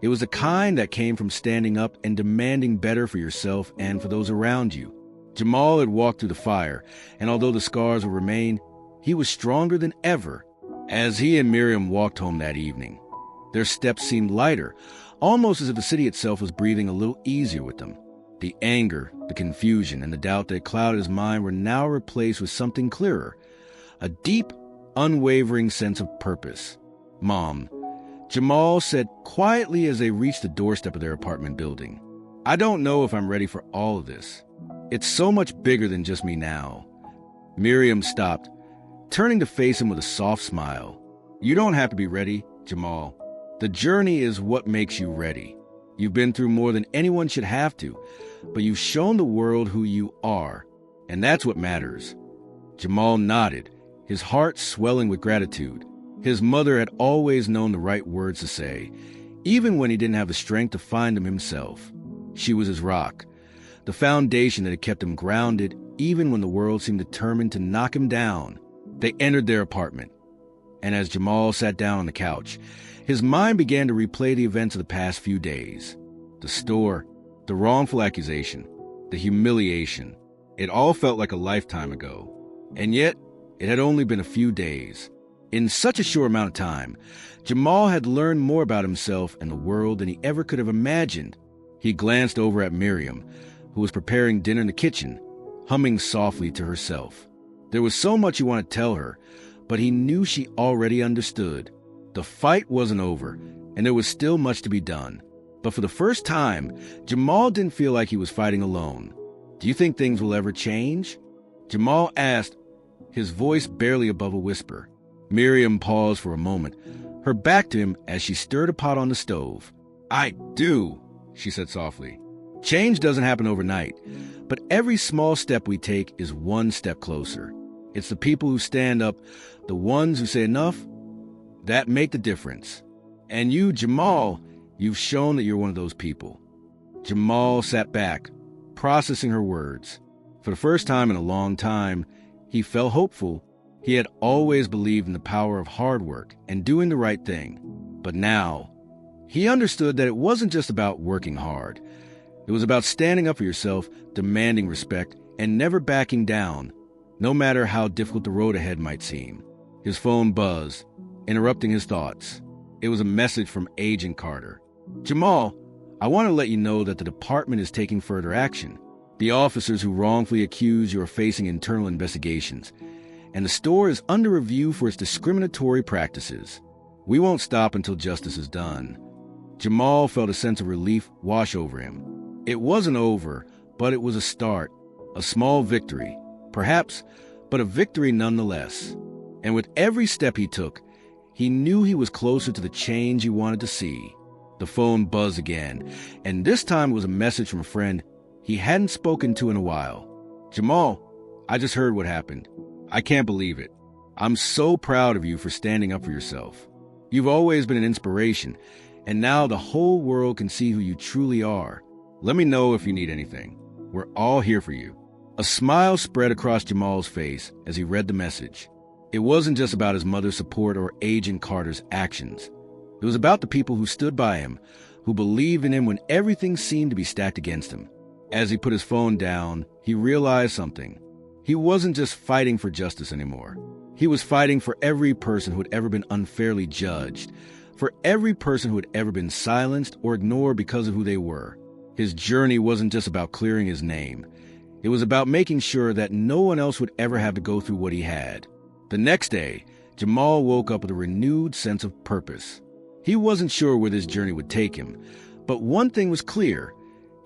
It was the kind that came from standing up and demanding better for yourself and for those around you. Jamal had walked through the fire, and although the scars would remain, he was stronger than ever. As he and Miriam walked home that evening, their steps seemed lighter, almost as if the city itself was breathing a little easier with them. The anger, the confusion, and the doubt that clouded his mind were now replaced with something clearer, a deep, unwavering sense of purpose. "Mom," Jamal said quietly as they reached the doorstep of their apartment building, "I don't know if I'm ready for all of this. It's so much bigger than just me now." Miriam stopped, turning to face him with a soft smile. "You don't have to be ready, Jamal. The journey is what makes you ready. You've been through more than anyone should have to, but you've shown the world who you are, and that's what matters." Jamal nodded, his heart swelling with gratitude. His mother had always known the right words to say, even when he didn't have the strength to find them himself. She was his rock, the foundation that had kept him grounded even when the world seemed determined to knock him down. They entered their apartment, And as Jamal sat down on the couch, his mind began to replay the events of the past few days. The store, the wrongful accusation, the humiliation. It all felt like a lifetime ago. And yet, it had only been a few days. In such a short amount of time, Jamal had learned more about himself and the world than he ever could have imagined. He glanced over at Miriam, who was preparing dinner in the kitchen, humming softly to herself. There was so much he wanted to tell her, but he knew she already understood. The fight wasn't over, and there was still much to be done. But for the first time, Jamal didn't feel like he was fighting alone. "Do you think things will ever change?" Jamal asked, his voice barely above a whisper. Miriam paused for a moment, her back to him as she stirred a pot on the stove. "I do," she said softly. "Change doesn't happen overnight, but every small step we take is one step closer. It's the people who stand up, the ones who say enough, that make the difference. And you, Jamal, you've shown that you're one of those people." Jamal sat back, processing her words. For the first time in a long time, he felt hopeful. He had always believed in the power of hard work and doing the right thing. But now, he understood that it wasn't just about working hard. It was about standing up for yourself, demanding respect, and never backing down, no matter how difficult the road ahead might seem. His phone buzzed, interrupting his thoughts. It was a message from Agent Carter. "Jamal, I want to let you know that the department is taking further action. The officers who wrongfully accused you are facing internal investigations, and the store is under review for its discriminatory practices. We won't stop until justice is done." Jamal felt a sense of relief wash over him. It wasn't over, but it was a start, a small victory, perhaps, but a victory nonetheless. And with every step he took, he knew he was closer to the change he wanted to see. The phone buzzed again, and this time it was a message from a friend he hadn't spoken to in a while. "Jamal, I just heard what happened. I can't believe it. I'm so proud of you for standing up for yourself. You've always been an inspiration, and now the whole world can see who you truly are. Let me know if you need anything. We're all here for you." A smile spread across Jamal's face as he read the message. It wasn't just about his mother's support or Agent Carter's actions. It was about the people who stood by him, who believed in him when everything seemed to be stacked against him. As he put his phone down, he realized something. He wasn't just fighting for justice anymore. He was fighting for every person who had ever been unfairly judged, for every person who had ever been silenced or ignored because of who they were. His journey wasn't just about clearing his name. It was about making sure that no one else would ever have to go through what he had. The next day, Jamal woke up with a renewed sense of purpose. He wasn't sure where this journey would take him, but one thing was clear.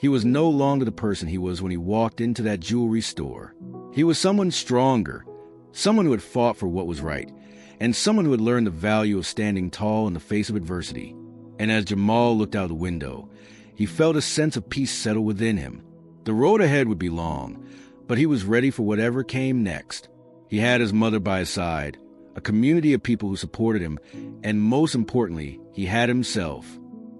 He was no longer the person he was when he walked into that jewelry store. He was someone stronger, someone who had fought for what was right, and someone who had learned the value of standing tall in the face of adversity. And as Jamal looked out the window, he felt a sense of peace settle within him. The road ahead would be long, but he was ready for whatever came next. He had his mother by his side, a community of people who supported him, and most importantly, he had himself.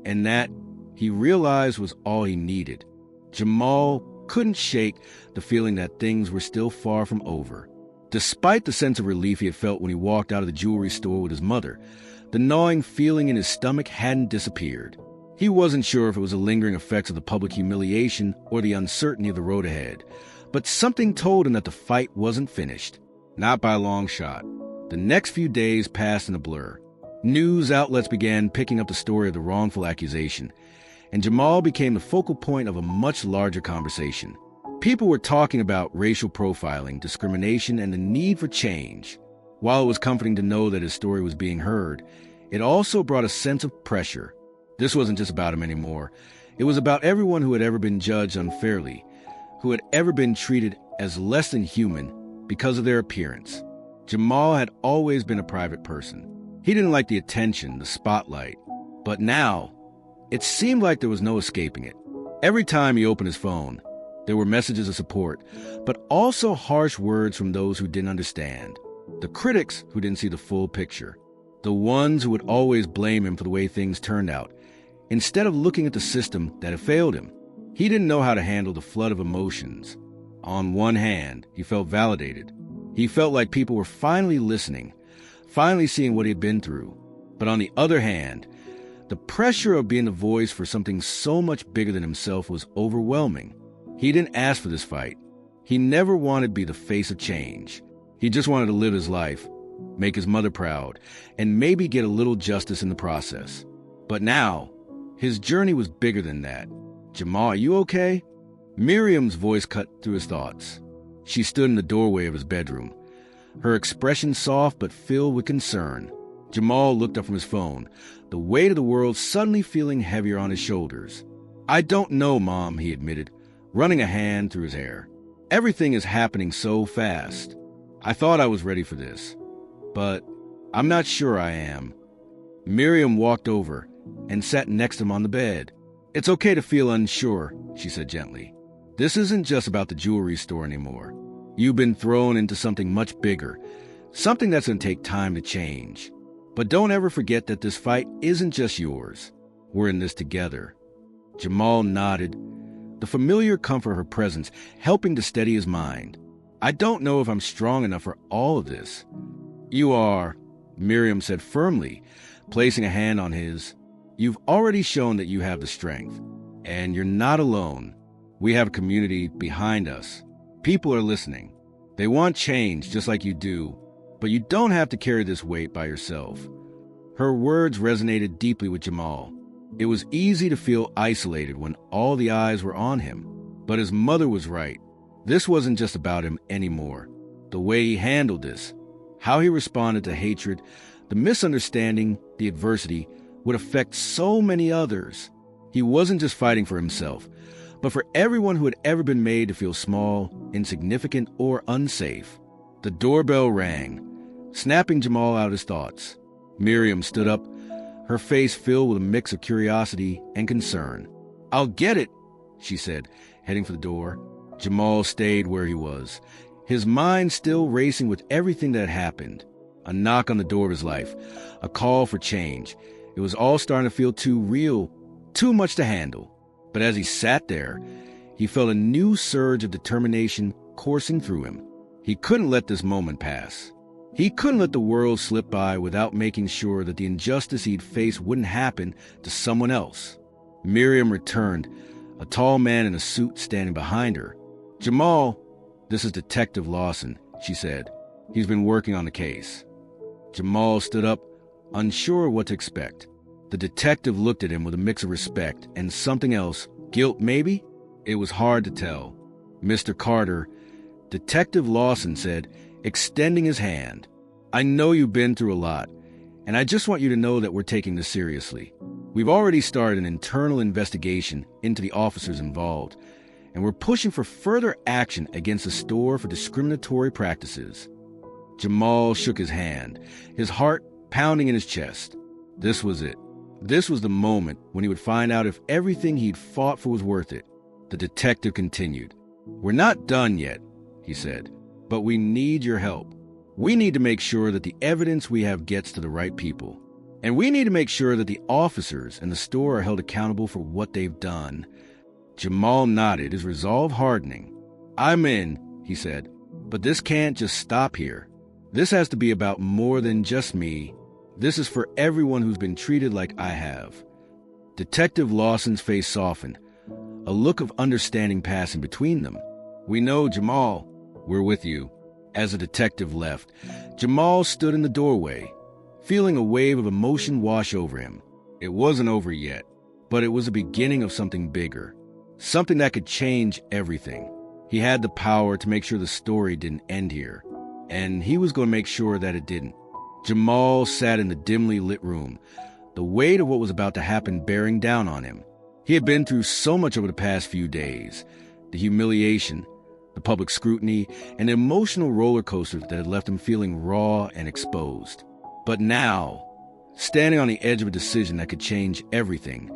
And that, he realized, was all he needed. Jamal couldn't shake the feeling that things were still far from over. Despite the sense of relief he had felt when he walked out of the jewelry store with his mother, the gnawing feeling in his stomach hadn't disappeared. He wasn't sure if it was the lingering effects of the public humiliation or the uncertainty of the road ahead, but something told him that the fight wasn't finished. Not by a long shot. The next few days passed in a blur. News outlets began picking up the story of the wrongful accusation, and Jamal became the focal point of a much larger conversation. People were talking about racial profiling, discrimination, and the need for change. While it was comforting to know that his story was being heard, it also brought a sense of pressure. This wasn't just about him anymore. It was about everyone who had ever been judged unfairly, who had ever been treated as less than human because of their appearance. Jamal had always been a private person. He didn't like the attention, the spotlight. But now, it seemed like there was no escaping it. Every time he opened his phone, there were messages of support, but also harsh words from those who didn't understand. The critics who didn't see the full picture. The ones who would always blame him for the way things turned out, instead of looking at the system that had failed him. He didn't know how to handle the flood of emotions. On one hand, he felt validated. He felt like people were finally listening finally seeing what he'd been through. But on the other hand, the pressure of being the voice for something so much bigger than himself was overwhelming. He didn't ask for this fight. He never wanted to be the face of change. He just wanted to live his life, make his mother proud, and maybe get a little justice in the process. But now, his journey was bigger than that. "Jamal, are you okay?" Miriam's voice cut through his thoughts. She stood in the doorway of his bedroom, her expression soft but filled with concern. Jamal looked up from his phone, the weight of the world suddenly feeling heavier on his shoulders. "I don't know, Mom," he admitted, running a hand through his hair. "Everything is happening so fast. I thought I was ready for this, but I'm not sure I am." Miriam walked over and sat next to him on the bed. "It's okay to feel unsure," she said gently. "This isn't just about the jewelry store anymore. You've been thrown into something much bigger, something that's going to take time to change. But don't ever forget that this fight isn't just yours. We're in this together." Jamal nodded, the familiar comfort of her presence helping to steady his mind. "I don't know if I'm strong enough for all of this." "You are," Miriam said firmly, placing a hand on his. "You've already shown that you have the strength. And you're not alone. We have a community behind us. People are listening. They want change just like you do, but you don't have to carry this weight by yourself." Her words resonated deeply with Jamal. It was easy to feel isolated when all the eyes were on him. But his mother was right. This wasn't just about him anymore. The way he handled this, how he responded to hatred, the misunderstanding, the adversity, would affect so many others. He wasn't just fighting for himself, but for everyone who had ever been made to feel small, insignificant, or unsafe. The doorbell rang, snapping Jamal out of his thoughts. Miriam stood up, her face filled with a mix of curiosity and concern. "I'll get it," she said, heading for the door. Jamal stayed where he was, his mind still racing with everything that had happened. A knock on the door of his life, a call for change. It was all starting to feel too real, too much to handle. But as he sat there, he felt a new surge of determination coursing through him. He couldn't let this moment pass. He couldn't let the world slip by without making sure that the injustice he'd face wouldn't happen to someone else. Miriam returned, a tall man in a suit standing behind her. "Jamal, this is Detective Lawson," she said. "He's been working on the case." Jamal stood up, unsure of what to expect. The detective looked at him with a mix of respect and something else, guilt maybe? It was hard to tell. "Mr. Carter," Detective Lawson said, extending his hand. "I know you've been through a lot, and I just want you to know that we're taking this seriously. We've already started an internal investigation into the officers involved, and we're pushing for further action against the store for discriminatory practices." Jamal shook his hand, his heart pounding in his chest. This was it. This was the moment when he would find out if everything he'd fought for was worth it. The detective continued. "We're not done yet," he said, "but we need your help. We need to make sure that the evidence we have gets to the right people. And we need to make sure that the officers and the store are held accountable for what they've done." Jamal nodded, his resolve hardening. "I'm in," he said, "but this can't just stop here. This has to be about more than just me. This is for everyone who's been treated like I have." Detective Lawson's face softened, a look of understanding passing between them. "We know, Jamal. We're with you." As the detective left, Jamal stood in the doorway, feeling a wave of emotion wash over him. It wasn't over yet, but it was the beginning of something bigger, something that could change everything. He had the power to make sure the story didn't end here, and he was going to make sure that it didn't. Jamal sat in the dimly lit room, the weight of what was about to happen bearing down on him. He had been through so much over the past few days, the humiliation, the public scrutiny, and the emotional roller coaster that had left him feeling raw and exposed. But now, standing on the edge of a decision that could change everything,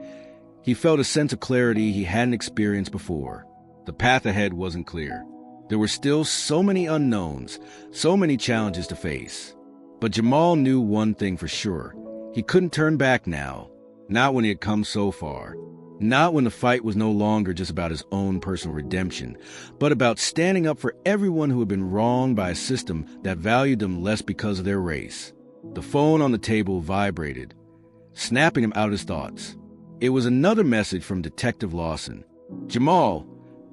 he felt a sense of clarity he hadn't experienced before. The path ahead wasn't clear. There were still so many unknowns, so many challenges to face. But Jamal knew one thing for sure. He couldn't turn back now, not when he had come so far. Not when the fight was no longer just about his own personal redemption, but about standing up for everyone who had been wronged by a system that valued them less because of their race. The phone on the table vibrated, snapping him out of his thoughts. It was another message from Detective Lawson. "Jamal,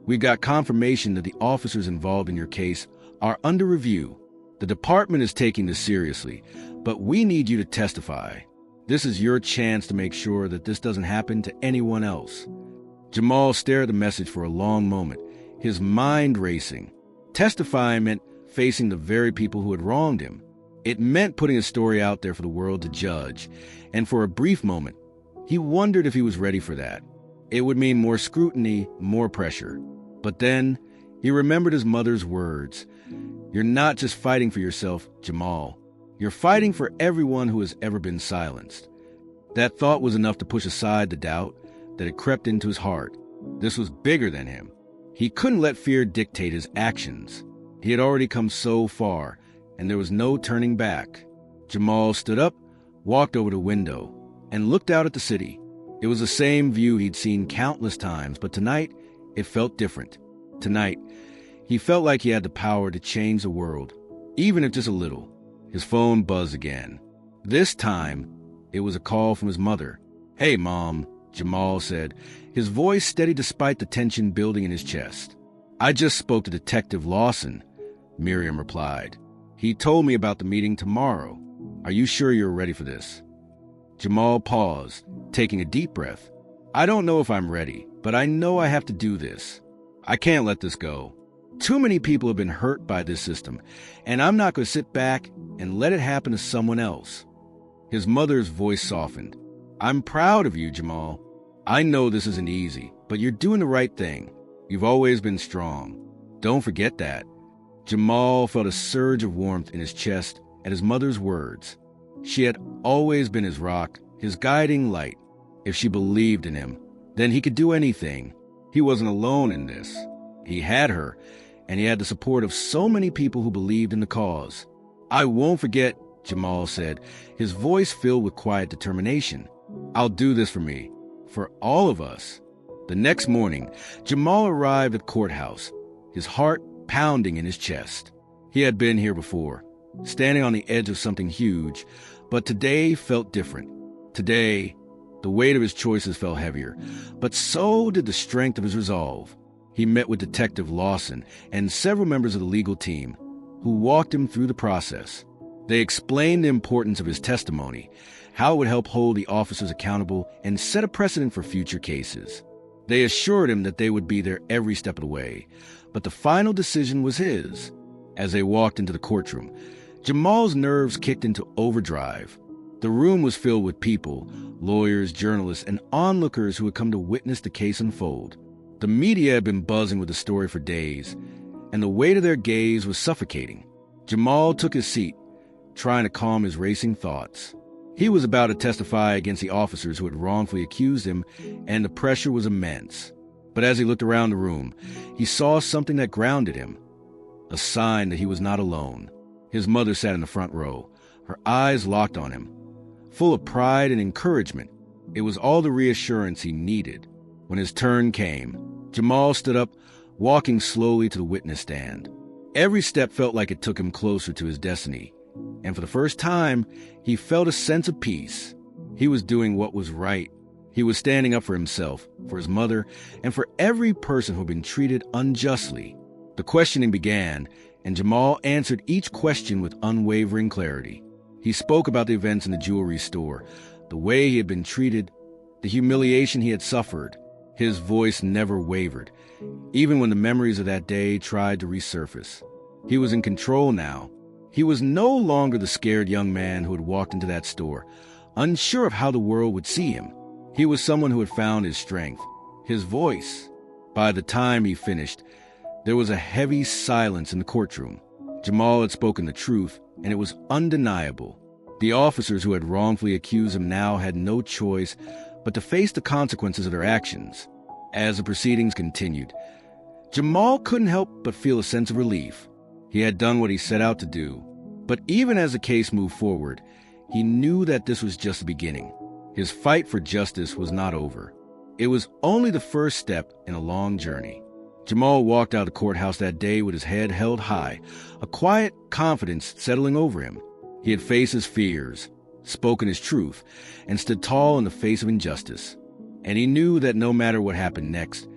we've got confirmation that the officers involved in your case are under review. The department is taking this seriously, but we need you to testify. This is your chance to make sure that this doesn't happen to anyone else." Jamal stared at the message for a long moment, his mind racing. Testifying meant facing the very people who had wronged him. It meant putting his story out there for the world to judge, and for a brief moment, he wondered if he was ready for that. It would mean more scrutiny, more pressure. But then, he remembered his mother's words. "You're not just fighting for yourself, Jamal. You're fighting for everyone who has ever been silenced." That thought was enough to push aside the doubt that had crept into his heart. This was bigger than him. He couldn't let fear dictate his actions. He had already come so far, and there was no turning back. Jamal stood up, walked over to the window, and looked out at the city. It was the same view he'd seen countless times, but tonight, it felt different. Tonight, he felt like he had the power to change the world, even if just a little. His phone buzzed again. This time, it was a call from his mother. "Hey, Mom," Jamal said, his voice steady despite the tension building in his chest. "I just spoke to Detective Lawson," Miriam replied. "He told me about the meeting tomorrow. Are you sure you're ready for this?" Jamal paused, taking a deep breath. "I don't know if I'm ready, but I know I have to do this. I can't let this go. Too many people have been hurt by this system, and I'm not going to sit back and let it happen to someone else." His mother's voice softened. "I'm proud of you, Jamal. I know this isn't easy, but you're doing the right thing. You've always been strong. Don't forget that." Jamal felt a surge of warmth in his chest at his mother's words. She had always been his rock, his guiding light. If she believed in him, then he could do anything. He wasn't alone in this. He had her, and he had the support of so many people who believed in the cause. "I won't forget," Jamal said, his voice filled with quiet determination. "I'll do this for me, for all of us." The next morning, Jamal arrived at the courthouse, his heart pounding in his chest. He had been here before, standing on the edge of something huge, but today felt different. Today, the weight of his choices felt heavier, but so did the strength of his resolve. He met with Detective Lawson and several members of the legal team, who walked him through the process. They explained the importance of his testimony, how it would help hold the officers accountable and set a precedent for future cases. They assured him that they would be there every step of the way, but the final decision was his. As they walked into the courtroom, Jamal's nerves kicked into overdrive. The room was filled with people, lawyers, journalists, and onlookers who had come to witness the case unfold. The media had been buzzing with the story for days, and the weight of their gaze was suffocating. Jamal took his seat, trying to calm his racing thoughts. He was about to testify against the officers who had wrongfully accused him, and the pressure was immense. But as he looked around the room, he saw something that grounded him, a sign that he was not alone. His mother sat in the front row, her eyes locked on him, full of pride and encouragement. It was all the reassurance he needed. When his turn came, Jamal stood up, walking slowly to the witness stand. Every step felt like it took him closer to his destiny, and for the first time, he felt a sense of peace. He was doing what was right. He was standing up for himself, for his mother, and for every person who had been treated unjustly. The questioning began, and Jamal answered each question with unwavering clarity. He spoke about the events in the jewelry store, the way he had been treated, the humiliation he had suffered. His voice never wavered, even when the memories of that day tried to resurface. He was in control now. He was no longer the scared young man who had walked into that store, unsure of how the world would see him. He was someone who had found his strength, his voice. By the time he finished, there was a heavy silence in the courtroom. Jamal had spoken the truth, and it was undeniable. The officers who had wrongfully accused him now had no choice but to face the consequences of their actions. As the proceedings continued, Jamal couldn't help but feel a sense of relief. He had done what he set out to do. But even as the case moved forward, he knew that this was just the beginning. His fight for justice was not over. It was only the first step in a long journey. Jamal walked out of the courthouse that day with his head held high, a quiet confidence settling over him. He had faced his fears, spoken his truth, and stood tall in the face of injustice. And he knew that no matter what happened next,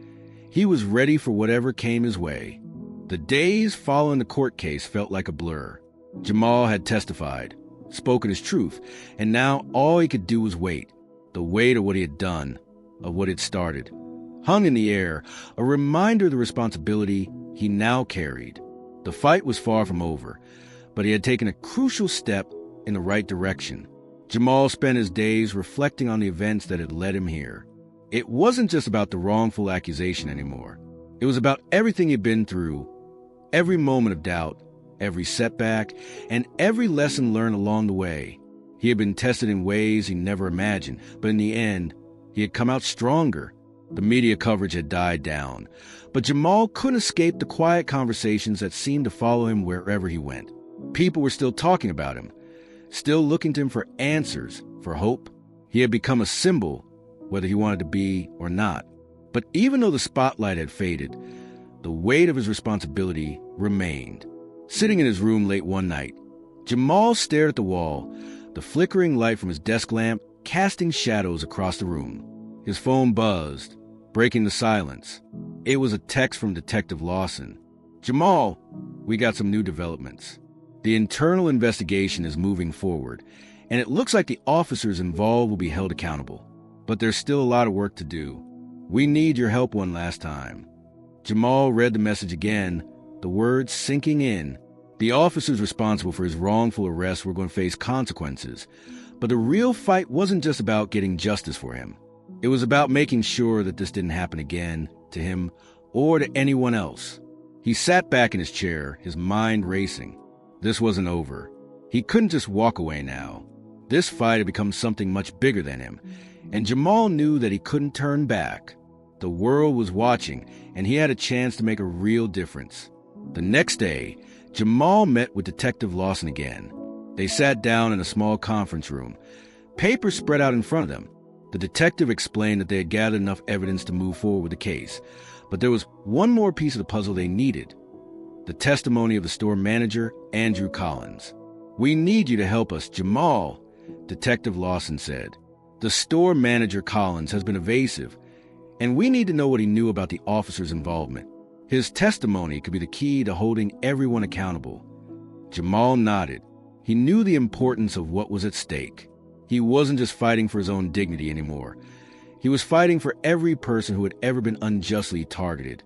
he was ready for whatever came his way. The days following the court case felt like a blur. Jamal had testified, spoken his truth, and now all he could do was wait. The weight of what he had done, of what had started, hung in the air, a reminder of the responsibility he now carried. The fight was far from over, but he had taken a crucial step in the right direction. Jamal spent his days reflecting on the events that had led him here. It wasn't just about the wrongful accusation anymore. It was about everything he'd been through, every moment of doubt, every setback, and every lesson learned along the way. He had been tested in ways he never imagined, but in the end, he had come out stronger. The media coverage had died down, but Jamal couldn't escape the quiet conversations that seemed to follow him wherever he went. People were still talking about him, still looking to him for answers, for hope. He had become a symbol, whether he wanted to be or not. But even though the spotlight had faded, the weight of his responsibility remained. Sitting in his room late one night, Jamal stared at the wall, the flickering light from his desk lamp casting shadows across the room. His phone buzzed, breaking the silence. It was a text from Detective Lawson. "Jamal, we got some new developments. The internal investigation is moving forward, and it looks like the officers involved will be held accountable. But there's still a lot of work to do. We need your help one last time." Jamal read the message again, the words sinking in. The officers responsible for his wrongful arrest were going to face consequences. But the real fight wasn't just about getting justice for him. It was about making sure that this didn't happen again to him or to anyone else. He sat back in his chair, his mind racing. This wasn't over. He couldn't just walk away now. This fight had become something much bigger than him, and Jamal knew that he couldn't turn back. The world was watching, and he had a chance to make a real difference. The next day, Jamal met with Detective Lawson again. They sat down in a small conference room, papers spread out in front of them. The detective explained that they had gathered enough evidence to move forward with the case, but there was one more piece of the puzzle they needed: the testimony of the store manager, Andrew Collins. "We need you to help us, Jamal," Detective Lawson said. "The store manager, Collins, has been evasive, and we need to know what he knew about the officers' involvement. His testimony could be the key to holding everyone accountable." Jamal nodded. He knew the importance of what was at stake. He wasn't just fighting for his own dignity anymore. He was fighting for every person who had ever been unjustly targeted,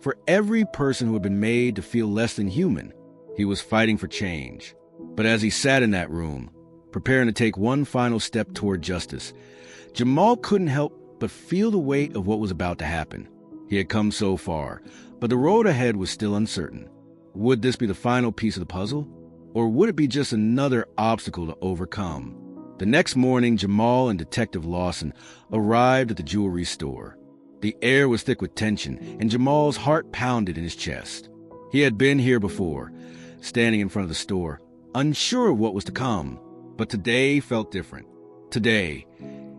for every person who had been made to feel less than human. He was fighting for change. But as he sat in that room, preparing to take one final step toward justice, Jamal couldn't help but feel the weight of what was about to happen. He had come so far, but the road ahead was still uncertain. Would this be the final piece of the puzzle? Or would it be just another obstacle to overcome? The next morning, Jamal and Detective Lawson arrived at the jewelry store. The air was thick with tension, and Jamal's heart pounded in his chest. He had been here before, standing in front of the store, unsure of what was to come. But today felt different. Today,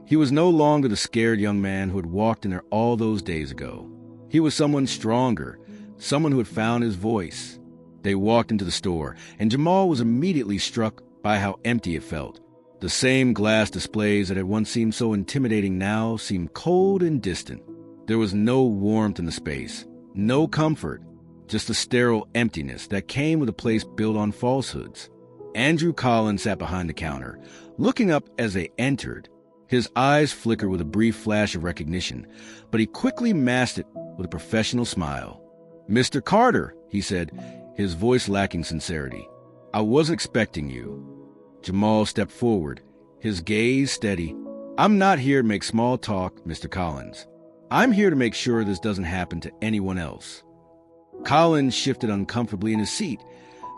he was no longer the scared young man who had walked in there all those days ago. He was someone stronger, someone who had found his voice. They walked into the store, and Jamal was immediately struck by how empty it felt. The same glass displays that had once seemed so intimidating now seemed cold and distant. There was no warmth in the space, no comfort, just a sterile emptiness that came with a place built on falsehoods. Andrew Collins sat behind the counter, looking up as they entered. His eyes flickered with a brief flash of recognition, but he quickly masked it with a professional smile. "Mr. Carter," he said, his voice lacking sincerity. "I wasn't expecting you." Jamal stepped forward, his gaze steady. "I'm not here to make small talk, Mr. Collins. I'm here to make sure this doesn't happen to anyone else." Collins shifted uncomfortably in his seat,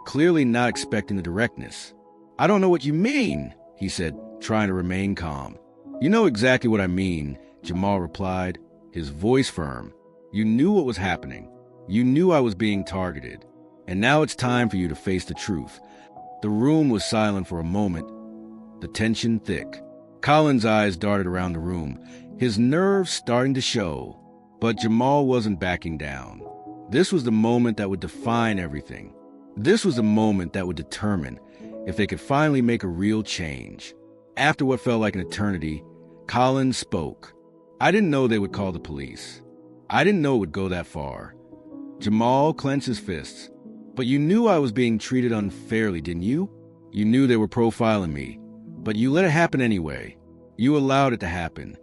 clearly not expecting the directness. "I don't know what you mean," he said, trying to remain calm. "You know exactly what I mean," Jamal replied, his voice firm. "You knew what was happening. You knew I was being targeted. And now it's time for you to face the truth." The room was silent for a moment, the tension thick. Collins' eyes darted around the room, his nerves starting to show. But Jamal wasn't backing down. This was the moment that would define everything. This was the moment that would determine if they could finally make a real change. After what felt like an eternity, Collins spoke. "I didn't know they would call the police. I didn't know it would go that far." Jamal clenched his fists. "But you knew I was being treated unfairly, didn't you? You knew they were profiling me, but you let it happen anyway. You allowed it to happen."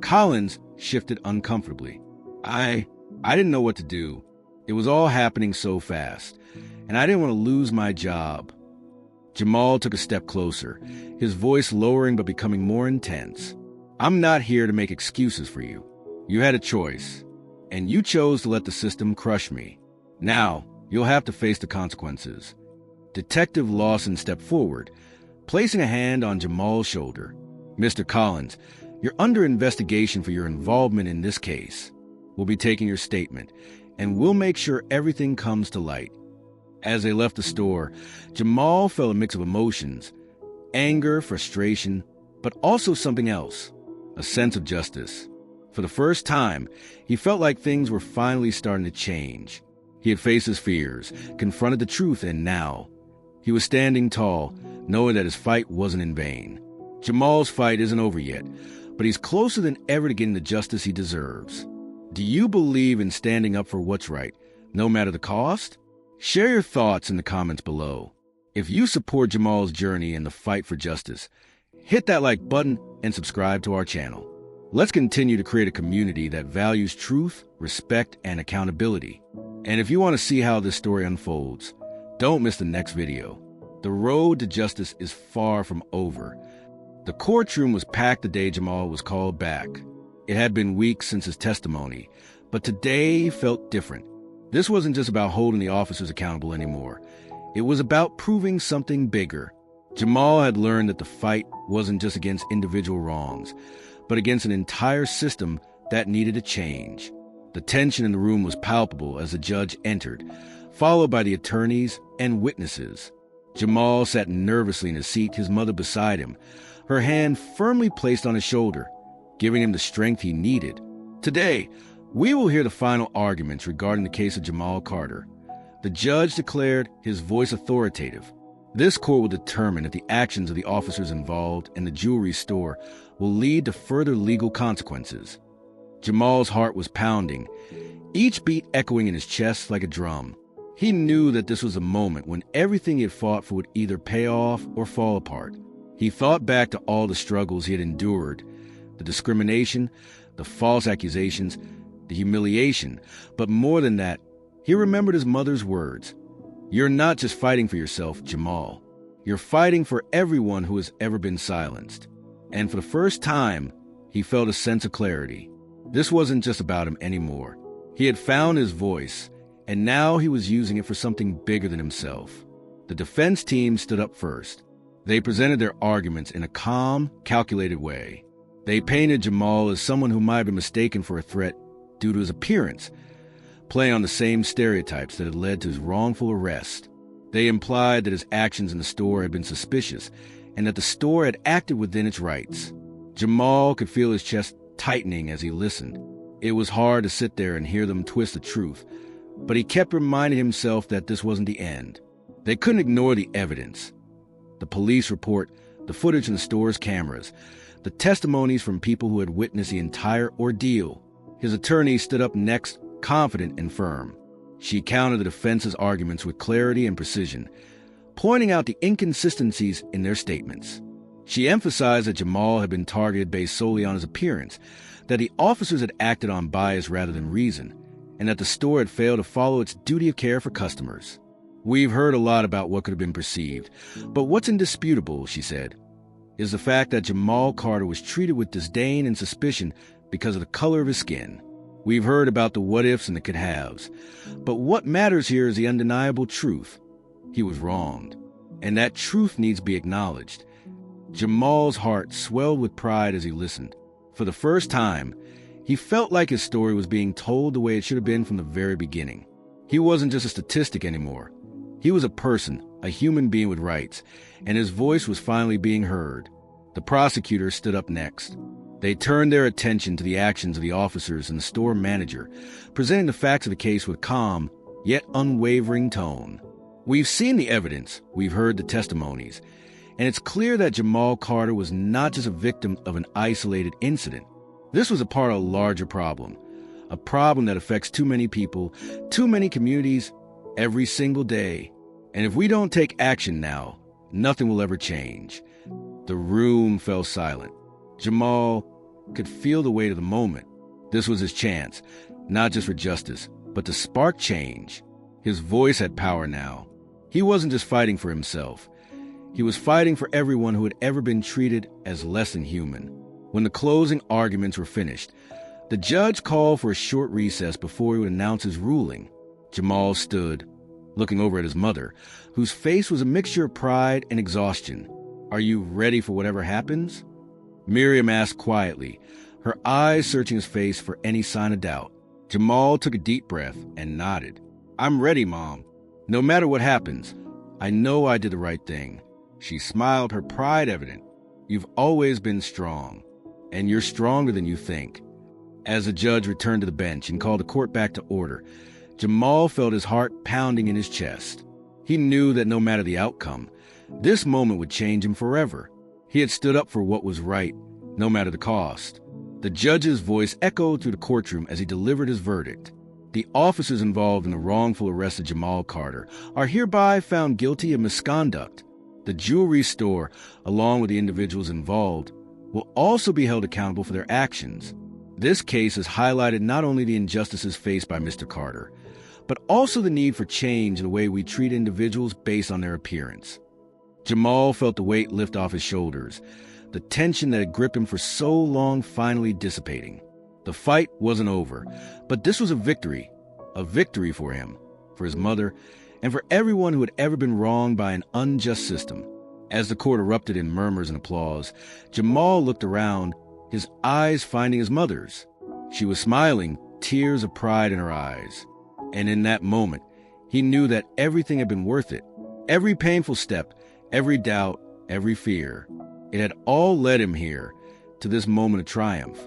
Collins shifted uncomfortably. I didn't know what to do. It was all happening so fast, and I didn't want to lose my job." Jamal took a step closer, his voice lowering but becoming more intense. "I'm not here to make excuses for you. You had a choice, and you chose to let the system crush me. Now, you'll have to face the consequences." Detective Lawson stepped forward, placing a hand on Jamal's shoulder. "Mr. Collins, you're under investigation for your involvement in this case. We'll be taking your statement, and we'll make sure everything comes to light." As they left the store, Jamal felt a mix of emotions: anger, frustration, but also something else, a sense of justice. For the first time, he felt like things were finally starting to change. He had faced his fears, confronted the truth, and now he was standing tall, knowing that his fight wasn't in vain. Jamal's fight isn't over yet, but he's closer than ever to getting the justice he deserves. Do you believe in standing up for what's right, no matter the cost? Share your thoughts in the comments below. If you support Jamal's journey and the fight for justice, hit that like button and subscribe to our channel. Let's continue to create a community that values truth, respect, and accountability. And if you want to see how this story unfolds, don't miss the next video. The road to justice is far from over. The courtroom was packed the day Jamal was called back. It had been weeks since his testimony, but today felt different. This wasn't just about holding the officers accountable anymore. It was about proving something bigger. Jamal had learned that the fight wasn't just against individual wrongs, but against an entire system that needed to change. The tension in the room was palpable as the judge entered, followed by the attorneys and witnesses. Jamal sat nervously in his seat, his mother beside him, her hand firmly placed on his shoulder, giving him the strength he needed. Today, we will hear the final arguments regarding the case of Jamal Carter. The judge declared, his voice authoritative. This court will determine if the actions of the officers involved in the jewelry store will lead to further legal consequences. Jamal's heart was pounding, each beat echoing in his chest like a drum. He knew that this was a moment when everything he had fought for would either pay off or fall apart. He thought back to all the struggles he had endured, the discrimination, the false accusations, the humiliation, but more than that, he remembered his mother's words. "You're not just fighting for yourself, Jamal. You're fighting for everyone who has ever been silenced." And for the first time, he felt a sense of clarity. This wasn't just about him anymore. He had found his voice, and now he was using it for something bigger than himself. The defense team stood up first. They presented their arguments in a calm, calculated way. They painted Jamal as someone who might have been mistaken for a threat due to his appearance, playing on the same stereotypes that had led to his wrongful arrest. They implied that his actions in the store had been suspicious and that the store had acted within its rights. Jamal could feel his chest tightening as he listened. It was hard to sit there and hear them twist the truth, but he kept reminding himself that this wasn't the end. They couldn't ignore the evidence. The police report, the footage in the store's cameras, the testimonies from people who had witnessed the entire ordeal. His attorney stood up next, confident and firm. She countered the defense's arguments with clarity and precision, pointing out the inconsistencies in their statements. She emphasized that Jamal had been targeted based solely on his appearance, that the officers had acted on bias rather than reason, and that the store had failed to follow its duty of care for customers. "We've heard a lot about what could have been perceived, but what's indisputable," she said, "is the fact that Jamal Carter was treated with disdain and suspicion because of the color of his skin. We've heard about the what-ifs and the could-haves, but what matters here is the undeniable truth. He was wronged, and that truth needs to be acknowledged." Jamal's heart swelled with pride as he listened. For the first time, he felt like his story was being told the way it should have been from the very beginning. He wasn't just a statistic anymore. He was a person, a human being with rights, and his voice was finally being heard. The prosecutor stood up next. They turned their attention to the actions of the officers and the store manager, presenting the facts of the case with calm, yet unwavering tone. We've seen the evidence, we've heard the testimonies, and it's clear that Jamal Carter was not just a victim of an isolated incident. This was a part of a larger problem, a problem that affects too many people, too many communities, every single day. And if we don't take action now, nothing will ever change. The room fell silent. Jamal could feel the weight of the moment. This was his chance, not just for justice, but to spark change. His voice had power now. He wasn't just fighting for himself. He was fighting for everyone who had ever been treated as less than human. When the closing arguments were finished, the judge called for a short recess before he would announce his ruling. Jamal stood, looking over at his mother, whose face was a mixture of pride and exhaustion. "Are you ready for whatever happens?" Miriam asked quietly, her eyes searching his face for any sign of doubt. Jamal took a deep breath and nodded. "I'm ready, Mom. No matter what happens, I know I did the right thing." She smiled, her pride evident. "You've always been strong, and you're stronger than you think." As the judge returned to the bench and called the court back to order, Jamal felt his heart pounding in his chest. He knew that no matter the outcome, this moment would change him forever. He had stood up for what was right, no matter the cost. The judge's voice echoed through the courtroom as he delivered his verdict. The officers involved in the wrongful arrest of Jamal Carter are hereby found guilty of misconduct. The jewelry store, along with the individuals involved, will also be held accountable for their actions. This case has highlighted not only the injustices faced by Mr. Carter, but also the need for change in the way we treat individuals based on their appearance. Jamal felt the weight lift off his shoulders, the tension that had gripped him for so long finally dissipating. The fight wasn't over, but this was a victory for him, for his mother, and for everyone who had ever been wronged by an unjust system. As the court erupted in murmurs and applause, Jamal looked around, his eyes finding his mother's. She was smiling, tears of pride in her eyes. And in that moment, he knew that everything had been worth it. Every painful step, every doubt, every fear. It had all led him here, to this moment of triumph.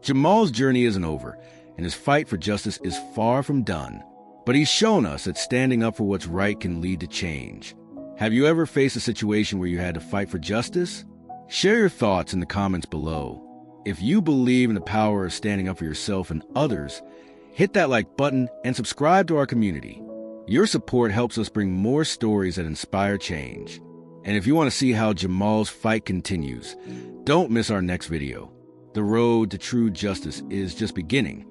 Jamal's journey isn't over, and his fight for justice is far from done. But he's shown us that standing up for what's right can lead to change. Have you ever faced a situation where you had to fight for justice? Share your thoughts in the comments below. If you believe in the power of standing up for yourself and others, hit that like button and subscribe to our community. Your support helps us bring more stories that inspire change. And if you want to see how Jamal's fight continues, don't miss our next video. The road to true justice is just beginning.